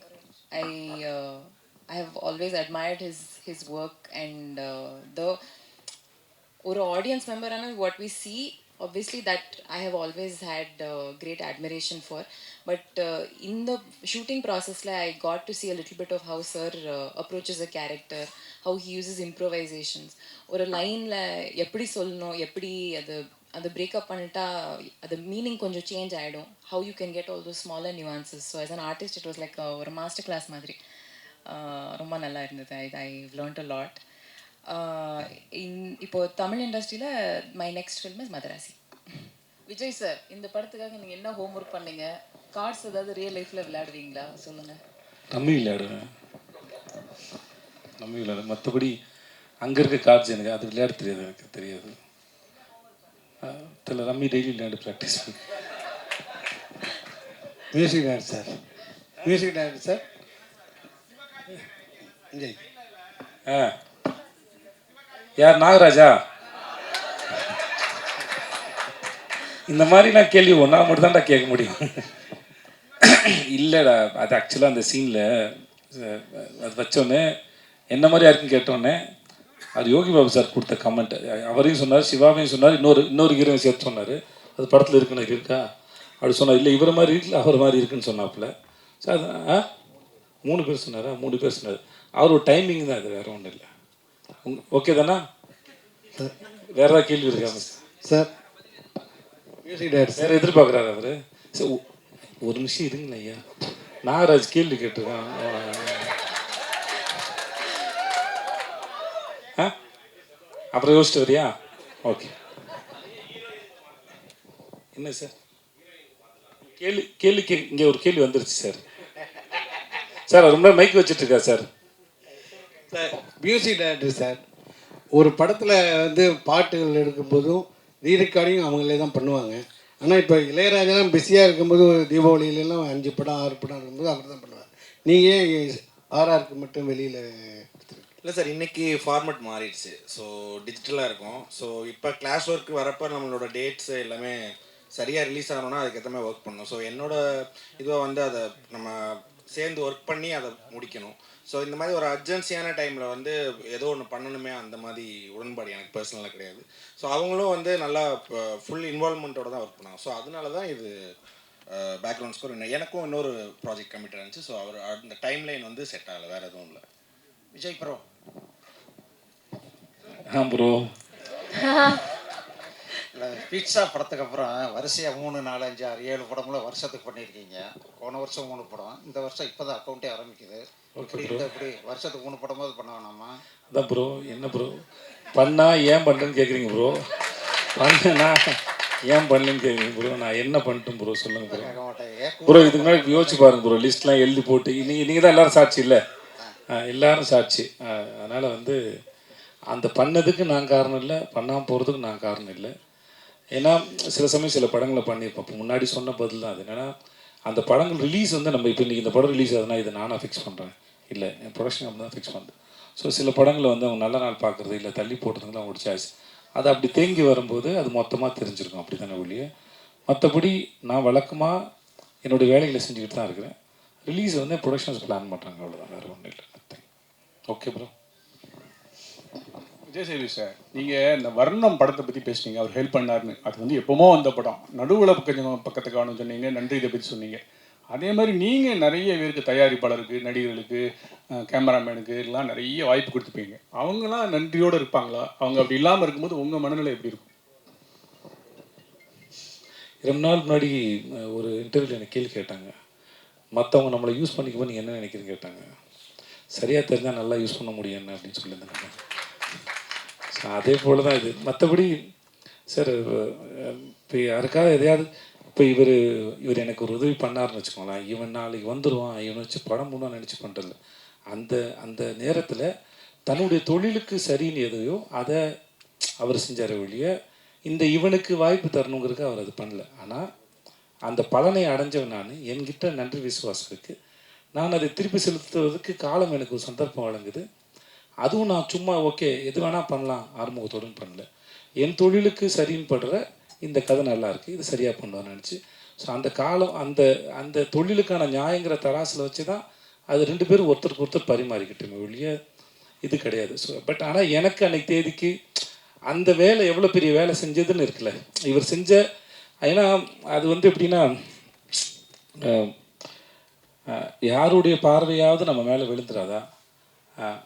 I have always admired his work and ஒரு audience மெம்பரான what we see, obviously that I have always had great admiration for. But in the shooting process, I got to see a little bit of how sir approaches a character, how he uses improvisations. ஒரு லைனில் எப்படி சொல்லணும், எப்படி அது பிரேக்கப் பண்ணிட்டா அது மீனிங் கொஞ்சம் சேஞ்ச் ஆகிடும். how you can get all those smaller nuances. So as an artist it was like ஒரு மாஸ்டர் கிளாஸ் மாதிரி. ரொம்ப நல்லா இருந்தது. I've learned a lot. இப்போ தமிழ் இண்டஸ்ட்ரியில் my next film is Madrasi. Vijay sir, இந்த படத்துக்காக நீங்கள் என்ன ஹோம் ஒர்க் பண்ணீங்க? கார்ட்ஸ் ஏதாவது ரியல் லைஃப்பில் விளையாடுவீங்களா? சொல்லுங்கள். ரம்மி விளையாடுவேன். மற்றபடி அங்கே இருக்க கார்ட்ஸ் எனக்கு அது விளையாட தெரியாது. எனக்கு தெரியாது. தெரியல. ரம்மி டெய்லி விளையாண்டு ப்ராக்டிஸ் பண்ணி. Music director sir. Music director sir Vijay. யார்? நாகராஜா? இந்த மாதிரிலாம் கேள்வி ஒன்றா மட்டும் தான்டா கேட்க முடியும். இல்லைடா, அது ஆக்சுவலாக அந்த சீனில் அது வச்சோன்னே என்ன மாதிரி யாருக்குன்னு கேட்டோன்னே அது யோகி பாபு சார் கொடுத்த கமெண்ட். அவரையும் சொன்னார், சிவாவையும் சொன்னார், இன்னொரு ஹீரோவையும் சேர்த்து சொன்னார். அது படத்தில் இருக்குன்னு இருக்கா அப்படி சொன்னார். இல்லை இவரை மாதிரி இருக்குல்ல அவர் மாதிரி இருக்குன்னு சொன்னாப்புல. சார் 3 பேர் சொன்னாரா? 3 பேர் சொன்னார். அவர் ஒரு டைமிங் தான், அது வேறு ஒன்றும் இல்லை. ஓகே தானா? வேறு ஏதாவது கேள்வி இருக்காங்க சார்? மியூசிக் டைரக்டர் வேறு எதிர்பார்க்குறாரு அவர். சார் ஒரு நிமிஷம் இருங்களேன் ஐயா. நாகராஜ் கேள்வி கேட்டிருக்கான். அப்புறம் யோசிச்சு வரியா? ஓகே. என்ன சார் கேள்வி இங்கே ஒரு கேள்வி வந்துருச்சு சார். சார் ரொம்ப மைக் வச்சுட்டு இருக்கா sir. Sir music director sir, ஒரு படத்தில் வந்து பாட்டுகள் எடுக்கும்போதும் ரீரெக்கார்டிங் அவங்களே தான் பண்ணுவாங்க. ஆனால் இப்போ இளையராஜெல்லாம் பிஸியாக இருக்கும்போது தீபாவளியிலலாம் 5 படம் 6 படம் இருக்கும்போது அவர் தான் பண்ணுவார். நீங்கள் ஆர்ஆருக்கு மட்டும் வெளியில் இல்லை சார், இன்றைக்கி ஃபார்மேட் மாறிடுச்சு. ஸோ டிஜிட்டலாக இருக்கும். ஸோ இப்போ கிளாஸ் ஒர்க் வரப்போ நம்மளோட டேட்ஸு எல்லாமே சரியாக ரிலீஸ் ஆகணும்னா அதுக்கேற்ற மாதிரி ஒர்க் பண்ணணும். ஸோ என்னோட இதுவாக வந்து அதை நம்ம சேர்ந்து ஒர்க் பண்ணி அதை முடிக்கணும். ஸோ இந்த மாதிரி ஒரு அர்ஜென்சியான டைமில் வந்து ஏதோ ஒன்று பண்ணணுமே, அந்த மாதிரி உடன்பாடு எனக்கு பர்சனலாக கிடையாது. ஸோ அவங்களும் வந்து நல்லா ஃபுல் இன்வால்மெண்ட்டோட தான் ஒர்க் பண்ணாங்க. ஸோ அதனால தான் இது பேக்ரவுண்ட் ஸ்கோர் எனக்கும் இன்னொரு ப்ராஜெக்ட் கமிட் இருந்துச்சு. ஸோ அவர் அந்த டைம் லைன் வந்து செட் ஆகலை, வேறு எதுவும் இல்லை. விஜய் ப்ரோ. ப்ரோ இல்லை, பீட்சா படத்துக்கு அப்புறம் வரிசையாக 3, 4, 5, 6, 7 படங்களும் வருஷத்துக்கு பண்ணியிருக்கீங்க. போன வருஷம் 3 படம், இந்த வருஷம் இப்போ தான் அக்கௌண்ட்டே ஆரம்பிக்குது. இப்படி வருஷத்துக்கு 3 படமாவது பண்ண வேணாமா? அதான் ப்ரோ. என்ன ப்ரோ பண்ணால் ஏன் பண்ணுறேன்னு கேட்குறீங்க ப்ரோ. பண்ணேன்னா ஏன் பண்ணலன்னு கேட்குறீங்க ப்ரோ. நான் என்ன பண்ணிட்டேன் ப்ரோ சொல்லுங்கள் ப்ரோ. ப்ரோ இதுக்கு முன்னாடி யோசிச்சு பாருங்க ப்ரோ. லிஸ்ட்லாம் எழுதி போட்டு நீங்கள் தான் எல்லோரும் சாட்சி இல்லை, எல்லோரும் சாட்சி. அதனால் வந்து அந்த பண்ணதுக்கு நான் காரணம் இல்லை, பண்ணாமல் போகிறதுக்கு நான் காரணம் இல்லை. ஏன்னா சில சமயம் சில படங்களை பண்ணியிருப்போம். இப்போ முன்னாடி சொன்ன பதில் தான் அது. என்னென்னா அந்த படங்கள் ரிலீஸ் வந்து நம்ம இப்போ இன்றைக்கி இந்த படம் ரிலீஸ் ஆகுதுன்னா இதை நானாக ஃபிக்ஸ் பண்ணுறேன், இல்லை என் ப்ரொடக்ஷன் அப்படி தான் ஃபிக்ஸ் பண்ணுறேன். ஸோ சில படங்களை வந்து அவங்க நல்ல நாள் பார்க்குறது இல்லை தள்ளி போட்டுறதுலாம் அவங்களோட சாய்ஸ். அது அப்படி தேங்கி வரும்போது அது மொத்தமாக தெரிஞ்சிருக்கும். அப்படி தானே ஒழிய மற்றபடி நான் வழக்கமாக என்னுடைய வேலைகளை செஞ்சுக்கிட்டு தான் இருக்கிறேன். ரிலீஸ் வந்து ப்ரொடக்ஷன்ஸ் பிளான் பண்ணுறாங்க, அவ்வளோதான், வேறு ஒன்றும் இல்லை. Okay bro. Vijay Sevi sir, நீங்கள் இந்த வர்ணம் படத்தை பற்றி பேசுனீங்க, அவர் ஹெல்ப் பண்ணாருன்னு. அது வந்து எப்போமோ அந்த படம் நடுவில் கொஞ்சம் பக்கத்துக்கு காணும்னு சொன்னீங்க, நன்றி இதை பற்றி சொன்னீங்க. அதே மாதிரி நீங்கள் நிறைய பேருக்கு தயாரிப்பாளருக்கு, நடிகர்களுக்கு, கேமராமேனுக்கு எல்லாம் நிறைய வாய்ப்பு கொடுத்துப்பீங்க. அவங்களாம் நன்றியோடு இருப்பாங்களா? அவங்க அப்படி இல்லாமல் இருக்கும்போது உங்கள் மனநிலை எப்படி இருக்கும்? ரொம்ப நாள் முன்னாடி ஒரு இன்டர்வியூவில் எனக்கு கேள்வி கேட்டாங்க, மற்றவங்க நம்மளை யூஸ் பண்ணிக்கும்போது நீங்கள் என்ன நினைக்கிறீங்க கேட்டாங்க. சரியாக தெரிஞ்சால் நல்லா யூஸ் பண்ண முடியும் என்ன அப்படின்னு சொல்லியிருந்தாங்க. ஸோ அதே போல் தான் இது. மற்றபடி சார் இப்போ யாருக்காவது எதையாவது இப்போ இவர் எனக்கு ஒரு உதவி பண்ணாருன்னு வச்சுக்கோங்களேன், இவன் நாளைக்கு வந்துடுவான், இவனை வச்சு படம் பண்ணான்னு நினச்சி பண்ணுறதில்ல. அந்த அந்த நேரத்தில் தன்னுடைய தொழிலுக்கு சரின்னு எதையோ அதை அவர் செஞ்சார் ஒழிய இவனுக்கு வாய்ப்பு தரணுங்கிறதுக்கு அவர் அது பண்ணல. ஆனால் அந்த பலனை அடைஞ்சவன் நான், என்கிட்ட நன்றி விசுவாசம் இருக்குது. நான் அதை திருப்பி செலுத்துவதற்கு காலம் எனக்கு ஒரு சந்தர்ப்பம் வழங்குது. அதுவும் நான் சும்மா ஓகே எது வேணால் பண்ணலாம் ஆறுமுகத்தோடுன்னு பண்ணல. என் தொழிலுக்கு சரின்னு படுற இந்த கதை நல்லா இருக்குது, இது சரியாக பண்ணுவான்னு நினச்சி. ஸோ அந்த காலம் அந்த தொழிலுக்கான நியாயங்கிற தராசில் வச்சு தான் அது 2 பேரும் ஒருத்தருக்கு ஒருத்தர் பரிமாறிக்கிட்டோமே ஒழிய இது கிடையாது. ஸோ பட் ஆனால் எனக்கு அன்றைக்கி தேதிக்கு அந்த வேலை எவ்வளோ பெரிய வேலை செஞ்சதுன்னு இருக்குல்ல இவர் செஞ்ச. ஏன்னா அது எப்படின்னா யாருடைய பார்வையாவது நம்ம மேலே விழுந்துடாதா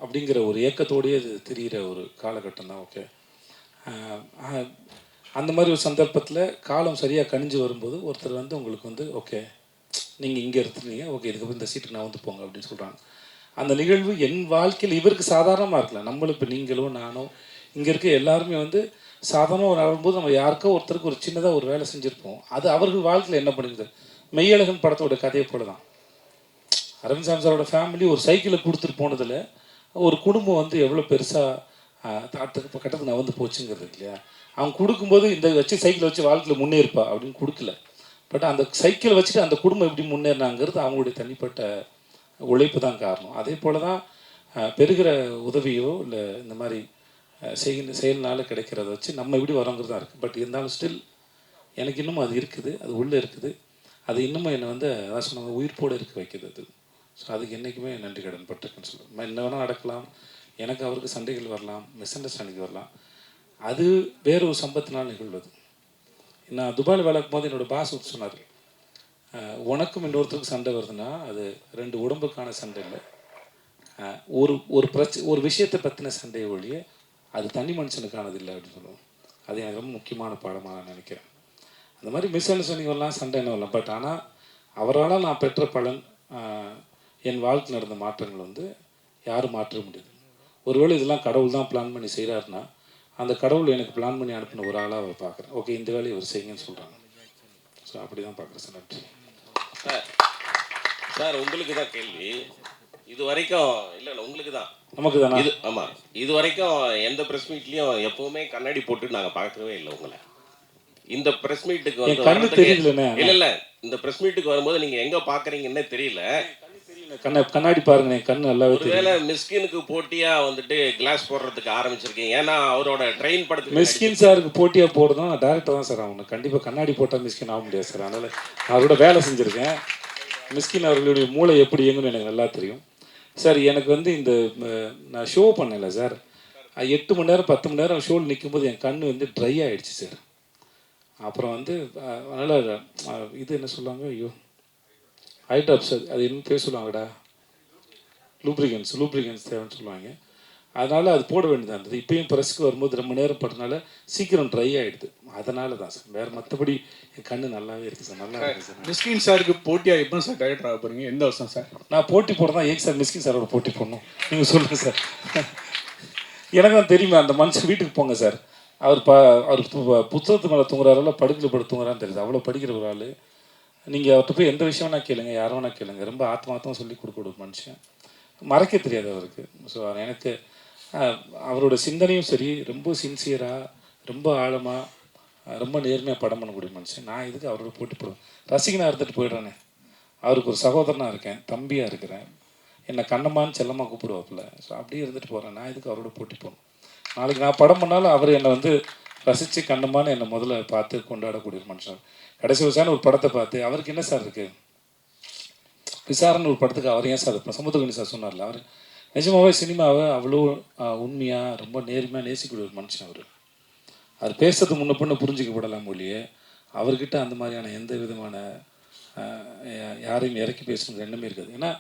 அப்படிங்கிற ஒரு ஏக்கத்தோடையே அது தெரிகிற ஒரு காலகட்டம் தான். ஓகே, அந்த மாதிரி ஒரு சந்தர்ப்பத்தில் காலம் சரியாக கணிஞ்சு வரும்போது ஒருத்தர் உங்களுக்கு ஓகே நீங்கள் இங்கே எடுத்துருந்தீங்க, ஓகே இதுக்கப்புறம் இந்த சீட்டுக்கு நான் போங்க அப்படின்னு சொல்கிறாங்க. அந்த நிகழ்வு என் வாழ்க்கையில் இவருக்கு சாதாரணமாக இருக்கலாம். நம்மளும் இப்போ நீங்களோ நானோ இங்கே இருக்க எல்லாருமே சாதாரணமாக வரும்போது நம்ம யாருக்கோ ஒருத்தருக்கு ஒரு சின்னதாக ஒரு வேலை செஞ்சுருப்போம். அது அவர்கள் வாழ்க்கையில் என்ன பண்ணுது. மெய்யழகன் படத்தோட கதையை போல தான் அரவிந்த் சாமி சாரோட ஃபேமிலி ஒரு சைக்கிளை கொடுத்துட்டு போனதில் ஒரு குடும்பம் எவ்வளோ பெருசாக கட்டத்துக்கு நான் போச்சுங்கிறது இல்லையா. அவங்க கொடுக்கும்போது இந்த வச்சு சைக்கிளை வச்சு வாழ்க்கையில் முன்னேறிப்பா அப்படின்னு கொடுக்கல. பட் அந்த சைக்கிளை வச்சுட்டு அந்த குடும்பம் எப்படி முன்னேறினாங்கிறது அவங்களுடைய தனிப்பட்ட உழைப்பு தான் காரணம். அதே போல் தான் பெறுகிற உதவியோ இல்லை இந்த மாதிரி செயல்னால கிடைக்கிறத வச்சு நம்ம எப்படி வரோங்கிறது தான் இருக்குது. பட் இருந்தாலும் ஸ்டில் எனக்கு இன்னமும் அது இருக்குது, அது உள்ளே இருக்குது. அது இன்னமும் என்னை அதான் சொன்னாங்க உயிர்ப்போடு இருக்க வைக்குது அது. ஸோ அதுக்கு என்றைக்குமே நன்றி கடன் பட்டிருக்குன்னு சொல்லுவேன். என்ன வேணால் நடக்கலாம், எனக்கு அவருக்கு சண்டைகள் வரலாம், மிஸ் அண்டர்ஸ்டாண்டிங் வரலாம், அது வேற ஒரு சம்பத்தினால் நிகழ்வது. நான் துபாயில் வேலை போது என்னோடய பாஸ் சொன்னார், உனக்கும் இன்னொருத்தருக்கு சண்டை வருதுன்னா அது 2 உடம்புக்கான சண்டை இல்லை, ஒரு விஷயத்தை பற்றின சண்டையை ஒழிய அது தனி மனுஷனுக்கானது இல்லை அப்படின்னு சொல்லுவோம். அது எனக்கு ரொம்ப முக்கியமான பாடமாக நான் நினைக்கிறேன். அந்த மாதிரி மிஸ் அண்டர்ஸ்டாண்டிங் வரலாம், சண்டை என்ன வரலாம். பட் ஆனால் அவரால் நான் பெற்ற பலன், என் வாழ்க்கை நடந்த மாற்றங்கள் யாரும் மாற்ற முடியாது. ஒருவேளை இதெல்லாம் கடவுள் தான் பிளான் பண்ணி செய்கிறாருன்னா அந்த கடவுள் எனக்கு பிளான் பண்ணி அனுப்பின ஒரு ஆளாக அவர் பார்க்குறேன். ஓகே இந்த வேலையை இவர் செய்யுங்கன்னு சொல்கிறாங்க. ஸோ அப்படி தான் பார்க்குறேன் சார். நன்றி சார். உங்களுக்கு தான் கேள்வி. இது வரைக்கும் இல்லை உங்களுக்கு தான் நமக்கு தானே இது. ஆமாம், இது வரைக்கும் எந்த ப்ரெஸ் மீட்லேயும் எப்போவுமே கண்ணாடி போட்டு நாங்கள் பார்க்கவே இல்லை உங்களை. இந்த ப்ரெஸ் மீட்டுக்கு இல்லை இந்த ப்ரெஸ் மீட்டுக்கு வரும்போது நீங்கள் எங்கே பார்க்குறீங்கன்னே தெரியல. கண்ணாடி பாருங்க, என் கண்ணு நல்லாவே தெரியும். ஒருவேளை மிஸ்கினுக்கு போட்டியா கிளாஸ் போடுறதுக்கு ஆரம்பிச்சிருக்கீங்க. ஏன்னா அவரோட ட்ரெயின் படத்துக்கு மிஸ்கின் சாருக்கு போட்டியாக போடுறதும் டேரக்டர் தான் சார். அவனுக்கு கண்டிப்பாக கண்ணாடி போட்டால் மிஸ்கின் ஆக முடியாது சார். அதனால் நான் அவரோட வேலை செஞ்சுருக்கேன். மிஸ்கின் அவர்களுடைய மூளை எப்படி இயங்குன்னு எனக்கு நல்லா தெரியும் சார். எனக்கு இந்த நான் ஷோ பண்ணல சார், 8 மணி நேரம் 10 மணி நேரம் ஷோவில் நிற்கும்போது என் கண் ட்ரை ஆகிடுச்சு சார். அப்புறம் அதனால் இது என்ன சொல்லுவாங்க, ஐயோ ஹைட்ராப்ஸ், அது என்ன பேர் சொல்லுவாங்கடா, லூப்ரிகன்ஸ் தேவைன்னு சொல்லுவாங்க. அதனால் அது போட வேண்டியதாக இருந்தது. இப்போயும் ப்ரெஸ்க்கு வரும்போது ரொம்ப நேரம் படுறதுனால சீக்கிரம் ட்ரை ஆகிடுது. அதனால தான் சார், வேறு மற்றபடி என் கண்ணு நல்லாவே இருக்குது சார். நல்லா இருக்குது சார். மிஸ்கின் சாருக்கு போட்டியாக எப்போ சார் டைரக்டர் ஆக போகிறீங்க, எந்த வருஷம் சார்? நான் போட்டி போடுறதா ஏன் சார் மிஸ்கின் சாரோட போட்டி போடணும் நீங்கள் சொல்லுங்கள் சார். எனக்கு தான் தெரியுமா, அந்த மனுஷன் வீட்டுக்கு போங்க சார். அவர் புத்தகத்து மேலே தூங்குறாருல, படுக்கையில் படுத்து தூங்குறான்னு தெரியுது. அவ்வளோ படிக்கிற ஒரு ஆள். நீங்கள் அவர்கிட்ட போய் எந்த விஷயம்னா கேளுங்க, யாரும் வேணா கேளுங்க. ரொம்ப ஆத்மார்த்தமாக சொல்லி கொடுக்க ஒரு மனுஷன், மறைக்க தெரியாது அவருக்கு. ஸோ எனக்கு அவரோட சிந்தனையும் சரி, ரொம்ப சின்சியராக, ரொம்ப ஆழமாக, ரொம்ப நேர்மையாக படம் பண்ணக்கூடிய மனுஷன். நான் இதுக்கு அவரோட போட்டி போடுவேன். ரசிகனாக இருந்துட்டு போயிடுறேனே, அவருக்கு ஒரு சகோதரனாக இருக்கேன், தம்பியாக இருக்கிறேன், என்னை கண்ணம்மான்னு செல்லமாக கூப்பிடுவாப்புல. ஸோ அப்படியே இருந்துட்டு போகிறேன். நான் இதுக்கு அவரோட போட்டி போகணும். நாளைக்கு நான் படம் பண்ணாலும் அவர் என்னை ரசித்து கண்ணம்மான்னு என்னை முதல்ல பார்த்து கொண்டாடக்கூடிய ஒரு மனுஷன். கடைசி வருஷம் ஒரு படத்தை பார்த்து அவருக்கு என்ன சார் இருக்குது, விசாரணை ஒரு படத்துக்கு அவர் ஏன் சார் சமுத்திரகனி சார் சொன்னார்ல, அவர் நிஜமாகவே சினிமாவை அவ்வளோ உண்மையாக ரொம்ப நேர்மையாக நேசிக்கூடிய ஒரு மனுஷன். அவர் பேசுறது முன்ன பின்ன புரிஞ்சிக்கப்படலாம் மொழியே, அவர்கிட்ட அந்த மாதிரியான எந்த விதமான யாரையும் இறக்கி பேசணுங்கிற எண்ணமே இருக்காது. ஏன்னா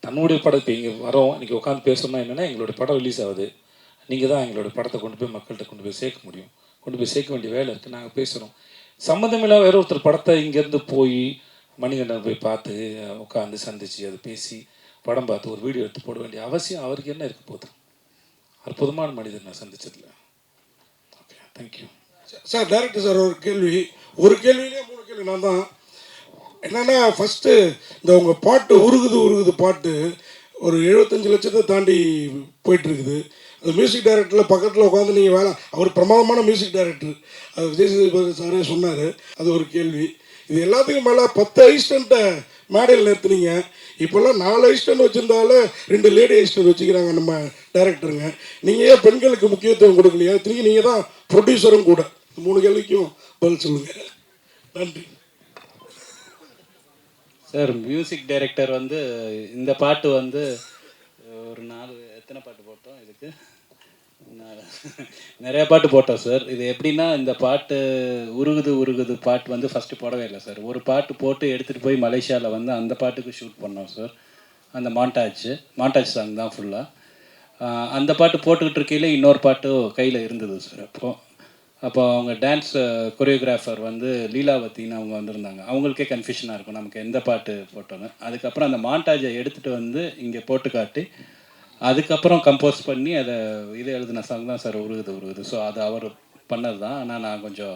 தன்னுடைய படத்தை இங்கே வரோம், இன்றைக்கி உட்காந்து பேசணும்னா என்னென்னா, எங்களுடைய படம் ரிலீஸ் ஆகுது, நீங்கள் தான் எங்களோட படத்தை கொண்டு போய் மக்கள்கிட்ட கொண்டு போய் சேர்க்க முடியும், கொண்டு போய் சேர்க்க வேண்டிய வேலை இருக்குது. நாங்கள் பேசுகிறோம். சம்மந்தமில்லாத வேற ஒருத்தர் படத்தை இங்கேருந்து போய் மணிகண்டன் போய் பார்த்து உட்காந்து சந்தித்து அதை பேசி படம் பார்த்து ஒரு வீடியோ எடுத்து போட வேண்டிய அவசியம் அவருக்கு என்ன இருக்க போகுது? அற்புதமான மனிதர் நான் சந்திச்சதில்லை. Okay, thank you. Sir director sir ஒரு கேள்வியிலே 3 கேள்வி நான் தான். என்னென்னா ஃபஸ்ட்டு இந்த உங்கள் பாட்டு உருகுது பாட்டு ஒரு 75 லட்சத்தை தாண்டி போயிட்டுருக்குது. அந்த மியூசிக் டைரக்டரில் பக்கத்தில் உட்காந்து நீங்கள் வேலை, அவர் பிரமாதமான மியூசிக் டைரக்டர், அது விஜய் சேதுபதி சாரே சொன்னார். அது ஒரு கேள்வி. இது எல்லாத்துக்கும் மேலே 10 அசிஸ்டண்ட்டை மேடையில் நிறுத்துனீங்க. இப்போல்லாம் 4 அசிஸ்டன்ட் வச்சுருந்தாலே 2 லேடி அசிஸ்டன்ட் வச்சுக்கிறாங்க நம்ம டைரக்டருங்க. நீங்கள் ஏன் பெண்களுக்கு முக்கியத்துவம் கொடுக்கலையா? திரும்பி நீங்கள் தான் ப்ரொடியூசரும் கூட. 3 கேள்விக்கும் பதில் சொல்லுங்கள். நன்றி சார். மியூசிக் டைரக்டர் வந்து இந்த பாட்டு வந்து ஒரு 4 எத்தனை பாட்டு போட்டோம் இதுக்கு? நிறைய பாட்டு போட்டோம் சார். இது எப்படின்னா, இந்த பாட்டு உருகுது பாட்டு வந்து ஃபஸ்ட்டு போடவே இல்லை சார். ஒரு பாட்டு போட்டு எடுத்துகிட்டு போய் மலேசியாவில் வந்து அந்த பாட்டுக்கு ஷூட் பண்ணோம் சார். அந்த மாண்டாஜ் சாங் தான் ஃபுல்லாக. அந்த பாட்டு போட்டுக்கிட்டு இருக்கையில் இன்னொரு பாட்டு கையில் இருந்தது சார். அப்போ அவங்க டான்ஸ் கொரியோகிராஃபர் வந்து லீலாவத்தின்னு அவங்க வந்திருந்தாங்க. அவங்களுக்கே கன்ஃபியூஷனாக இருக்கும் நமக்கு எந்த பாட்டு போட்டோன்னு. அதுக்கப்புறம் அந்த மாண்டாஜை எடுத்துகிட்டு வந்து இங்கே போட்டு காட்டி அதுக்கப்புறம் கம்போஸ் பண்ணி அதை எழுதின சாங் தான் சார் உருகுது. ஸோ அது அவர் பண்ணது தான். ஆனால் நான் கொஞ்சம்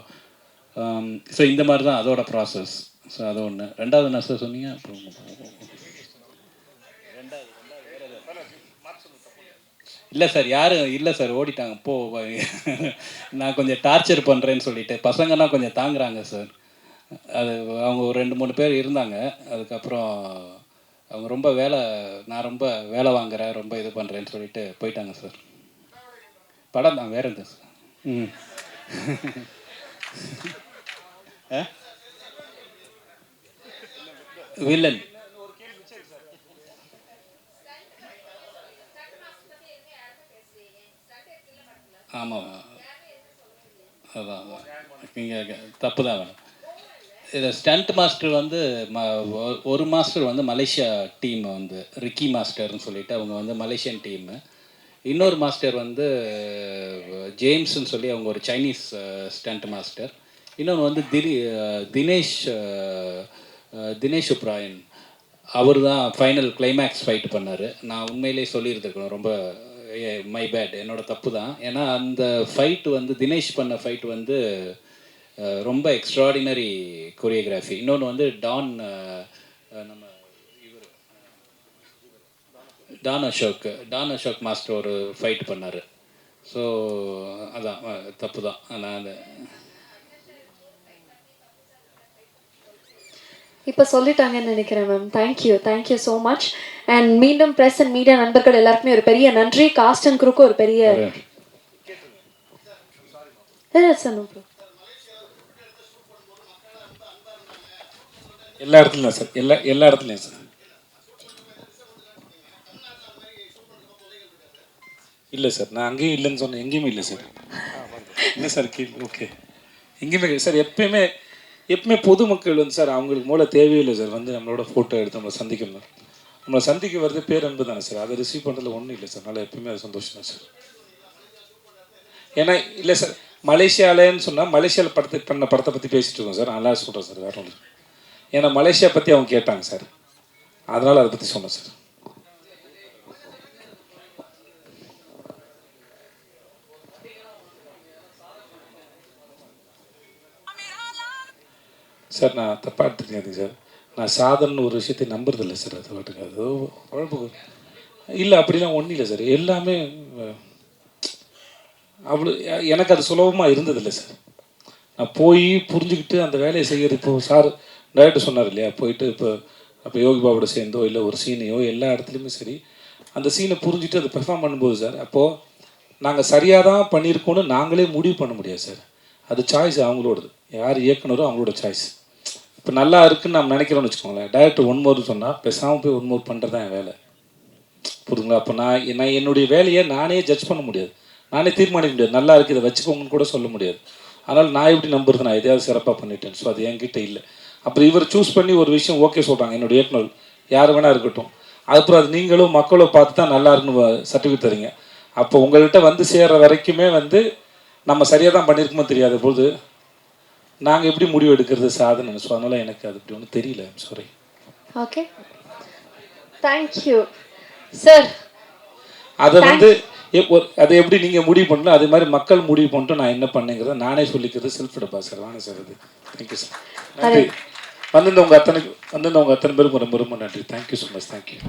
ஸோ இந்த மாதிரி தான் அதோட ப்ராசஸ். ஸோ அது ஒன்று. ரெண்டாவது என்ன சார் சொன்னீங்க? இல்லை சார், யாரும் இல்லை சார், ஓடிட்டாங்க. நான் கொஞ்சம் டார்ச்சர் பண்ணுறேன்னு சொல்லிட்டு பசங்கன்னா கொஞ்சம் தாங்குறாங்க சார். அது அவங்க ஒரு 2-3 பேர் இருந்தாங்க. அதுக்கப்புறம் அவங்க ரொம்ப நான் ரொம்ப வேலை வாங்குறேன், ரொம்ப இது பண்ணுறேன்னு சொல்லிட்டு போயிட்டாங்க சார். படம் தான், வேற எது சார். வில்லன். ஆமாம், அதான் நீங்கள் தப்பு தான் வேணும். இதில் ஸ்டண்ட் மாஸ்டர் வந்து ஒரு மாஸ்டர் வந்து மலேசியா டீம் வந்து ரிக்கி மாஸ்டர்னு சொல்லிட்டு அவங்க வந்து மலேசியன் டீமு. இன்னொரு மாஸ்டர் வந்து ஜேம்ஸ்ன்னு சொல்லி அவங்க ஒரு சைனீஸ் ஸ்டண்ட் மாஸ்டர். இன்னொன்று வந்து தினேஷ் உப்ராயன், அவர் தான் ஃபைனல் கிளைமேக்ஸ் ஃபைட் பண்ணார். நான் உண்மையிலே சொல்லியிருந்துருக்கணும், ரொம்ப மை பேட், என்னோட தப்பு தான். ஏன்னா அந்த ஃபைட்டு வந்து தினேஷ் பண்ண ஃபைட் வந்து ரொம்ப எக்ஸ்ட்ராடினரி கொரியோகிராஃபி. இன்னொன்று வந்து நம்ம டான் அசோக் மாஸ்டர் ஒரு ஃபைட் பண்ணார். ஸோ அதான் தப்பு தான். நான் அந்த இப்போ சொல்லிட்டாங்கன்னு நினைக்கிறேன் ma'am. Thank you so much. And மீண்டும் ப்ரெஸ் அண்ட் மீடியா நண்பர்கள் எல்லாருக்குமே ஒரு பெரிய நன்றி. காஸ்ட் அண்ட் குரூக்கும் ஒரு பெரிய எல்லா இடத்துலையும் சார், எல்லா இடத்துலையும் சார். இல்லை சார், நான் அங்கேயும் இல்லைன்னு சொன்னேன், எங்கேயுமே இல்லை சார். இல்லை சார், ஓகே, எங்கேயுமே சார். எப்பவுமே பொதுமக்கள் வந்து சார் அவங்களுக்கு மூல தேவையில்லை சார். வந்து நம்மளோட ஃபோட்டோ எடுத்து நம்மளை சந்திக்க வருது பேரன்பு தானே சார். அதை ரிசீவ் பண்ணுறதுல ஒன்றும் இல்லை சார். நல்லா எப்பவுமே அது சந்தோஷம் தான் சார். ஏன்னா இல்லை சார், மலேசியாவிலன்னு சொன்னால் மலேசியாவில் படத்தை பற்றி பேசிகிட்டு இருக்கோம் சார். நல்லா சொல்கிறேன் சார், வேறு ஒன்று. ஏன்னா மலேசியா பற்றி அவங்க கேட்டாங்க சார், அதனால் அதை பற்றி சொன்னேன் சார். சார் நான் தப்பாக எடுத்துக்காதீங்க சார். நான் சாதனை ஒரு விஷயத்தை நம்புறதில்லை சார். அது பாட்டுக்கு அது குழப்பு இல்லை, அப்படிலாம் ஒன்றும் இல்லை சார். எல்லாமே அவ்வளோ எனக்கு அது சுலபமாக இருந்ததில்லை சார். நான் போய் புரிஞ்சுக்கிட்டு அந்த வேலையை செய்கிறது. இப்போது சார் டைரக்டர் சொன்னார் இல்லையா, போயிட்டு அப்போ யோகி பாபோட சேர்ந்தோ இல்லை ஒரு சீனையோ எல்லா இடத்துலையுமே சரி அந்த சீனை புரிஞ்சுட்டு அதை பெர்ஃபார்ம் பண்ணும்போது சார், அப்போது நாங்கள் சரியாக தான் பண்ணியிருக்கோன்னு நாங்களே முடிவு பண்ண முடியாது சார். அது சாய்ஸ் அவங்களோடது, யார் இயக்குனரோ அவங்களோட சாய்ஸ். இப்போ நல்லா இருக்குன்னு நம்ம நினைக்கிறோன்னு வச்சுக்கோங்களேன், டைரக்டர் 1 more சொன்னால் பேசாமல் போய் 1 more பண்ணுறது தான் என் வேலை. புரியுதுங்களா? அப்போ நான் என்னுடைய வேலையை நானே ஜட்ஜ் பண்ண முடியாது, நானே தீர்மானிக்க முடியாது. நல்லா இருக்குது இதை வச்சுக்கோங்கன்னு கூட சொல்ல முடியாது. அதனால் நான் எப்படி நம்புறது? நான் எதையாவது சிறப்பாக பண்ணிட்டேன். ஸோ அது என்கிட்ட இல்லை. அப்புறம் இவர் சூஸ் பண்ணி ஒரு விஷயம் ஓகே சொல்கிறாங்க, என்னுடைய இயக்குனர் யார் வேணா இருக்கட்டும். அதுக்கப்புறம் அது நீங்களும் மக்களும் பார்த்து தான் நல்லா இருக்குன்னு சர்டிஃபிகேட் தரீங்க. அப்போ உங்கள்கிட்ட வந்து சேர்ற வரைக்குமே வந்து நம்ம சரியாக தான் பண்ணியிருக்குமோ தெரியாத போது நாங்கள் எப்படி முடிவு எடுக்கிறது சாதனை. ஸோ அதனால் எனக்கு அது இப்படி ஒன்றும் தெரியல. சாரி. Okay, thank you sir. அதை வந்து அதை எப்படி நீங்கள் முடிவு பண்ணலாம் அதே மாதிரி மக்கள் முடிவு பண்ணிட்டு நான் என்ன பண்ணுங்கிறத நானே சொல்லிக்கிறது செல்ஃப் டெபாசிட் வாங்க சார் அது. Thank you sir. நன்றி. வந்திருந்தவங்க அத்தனை பேருக்கும் ரொம்ப ரொம்ப நன்றி. Thank you so much. தேங்க்யூ.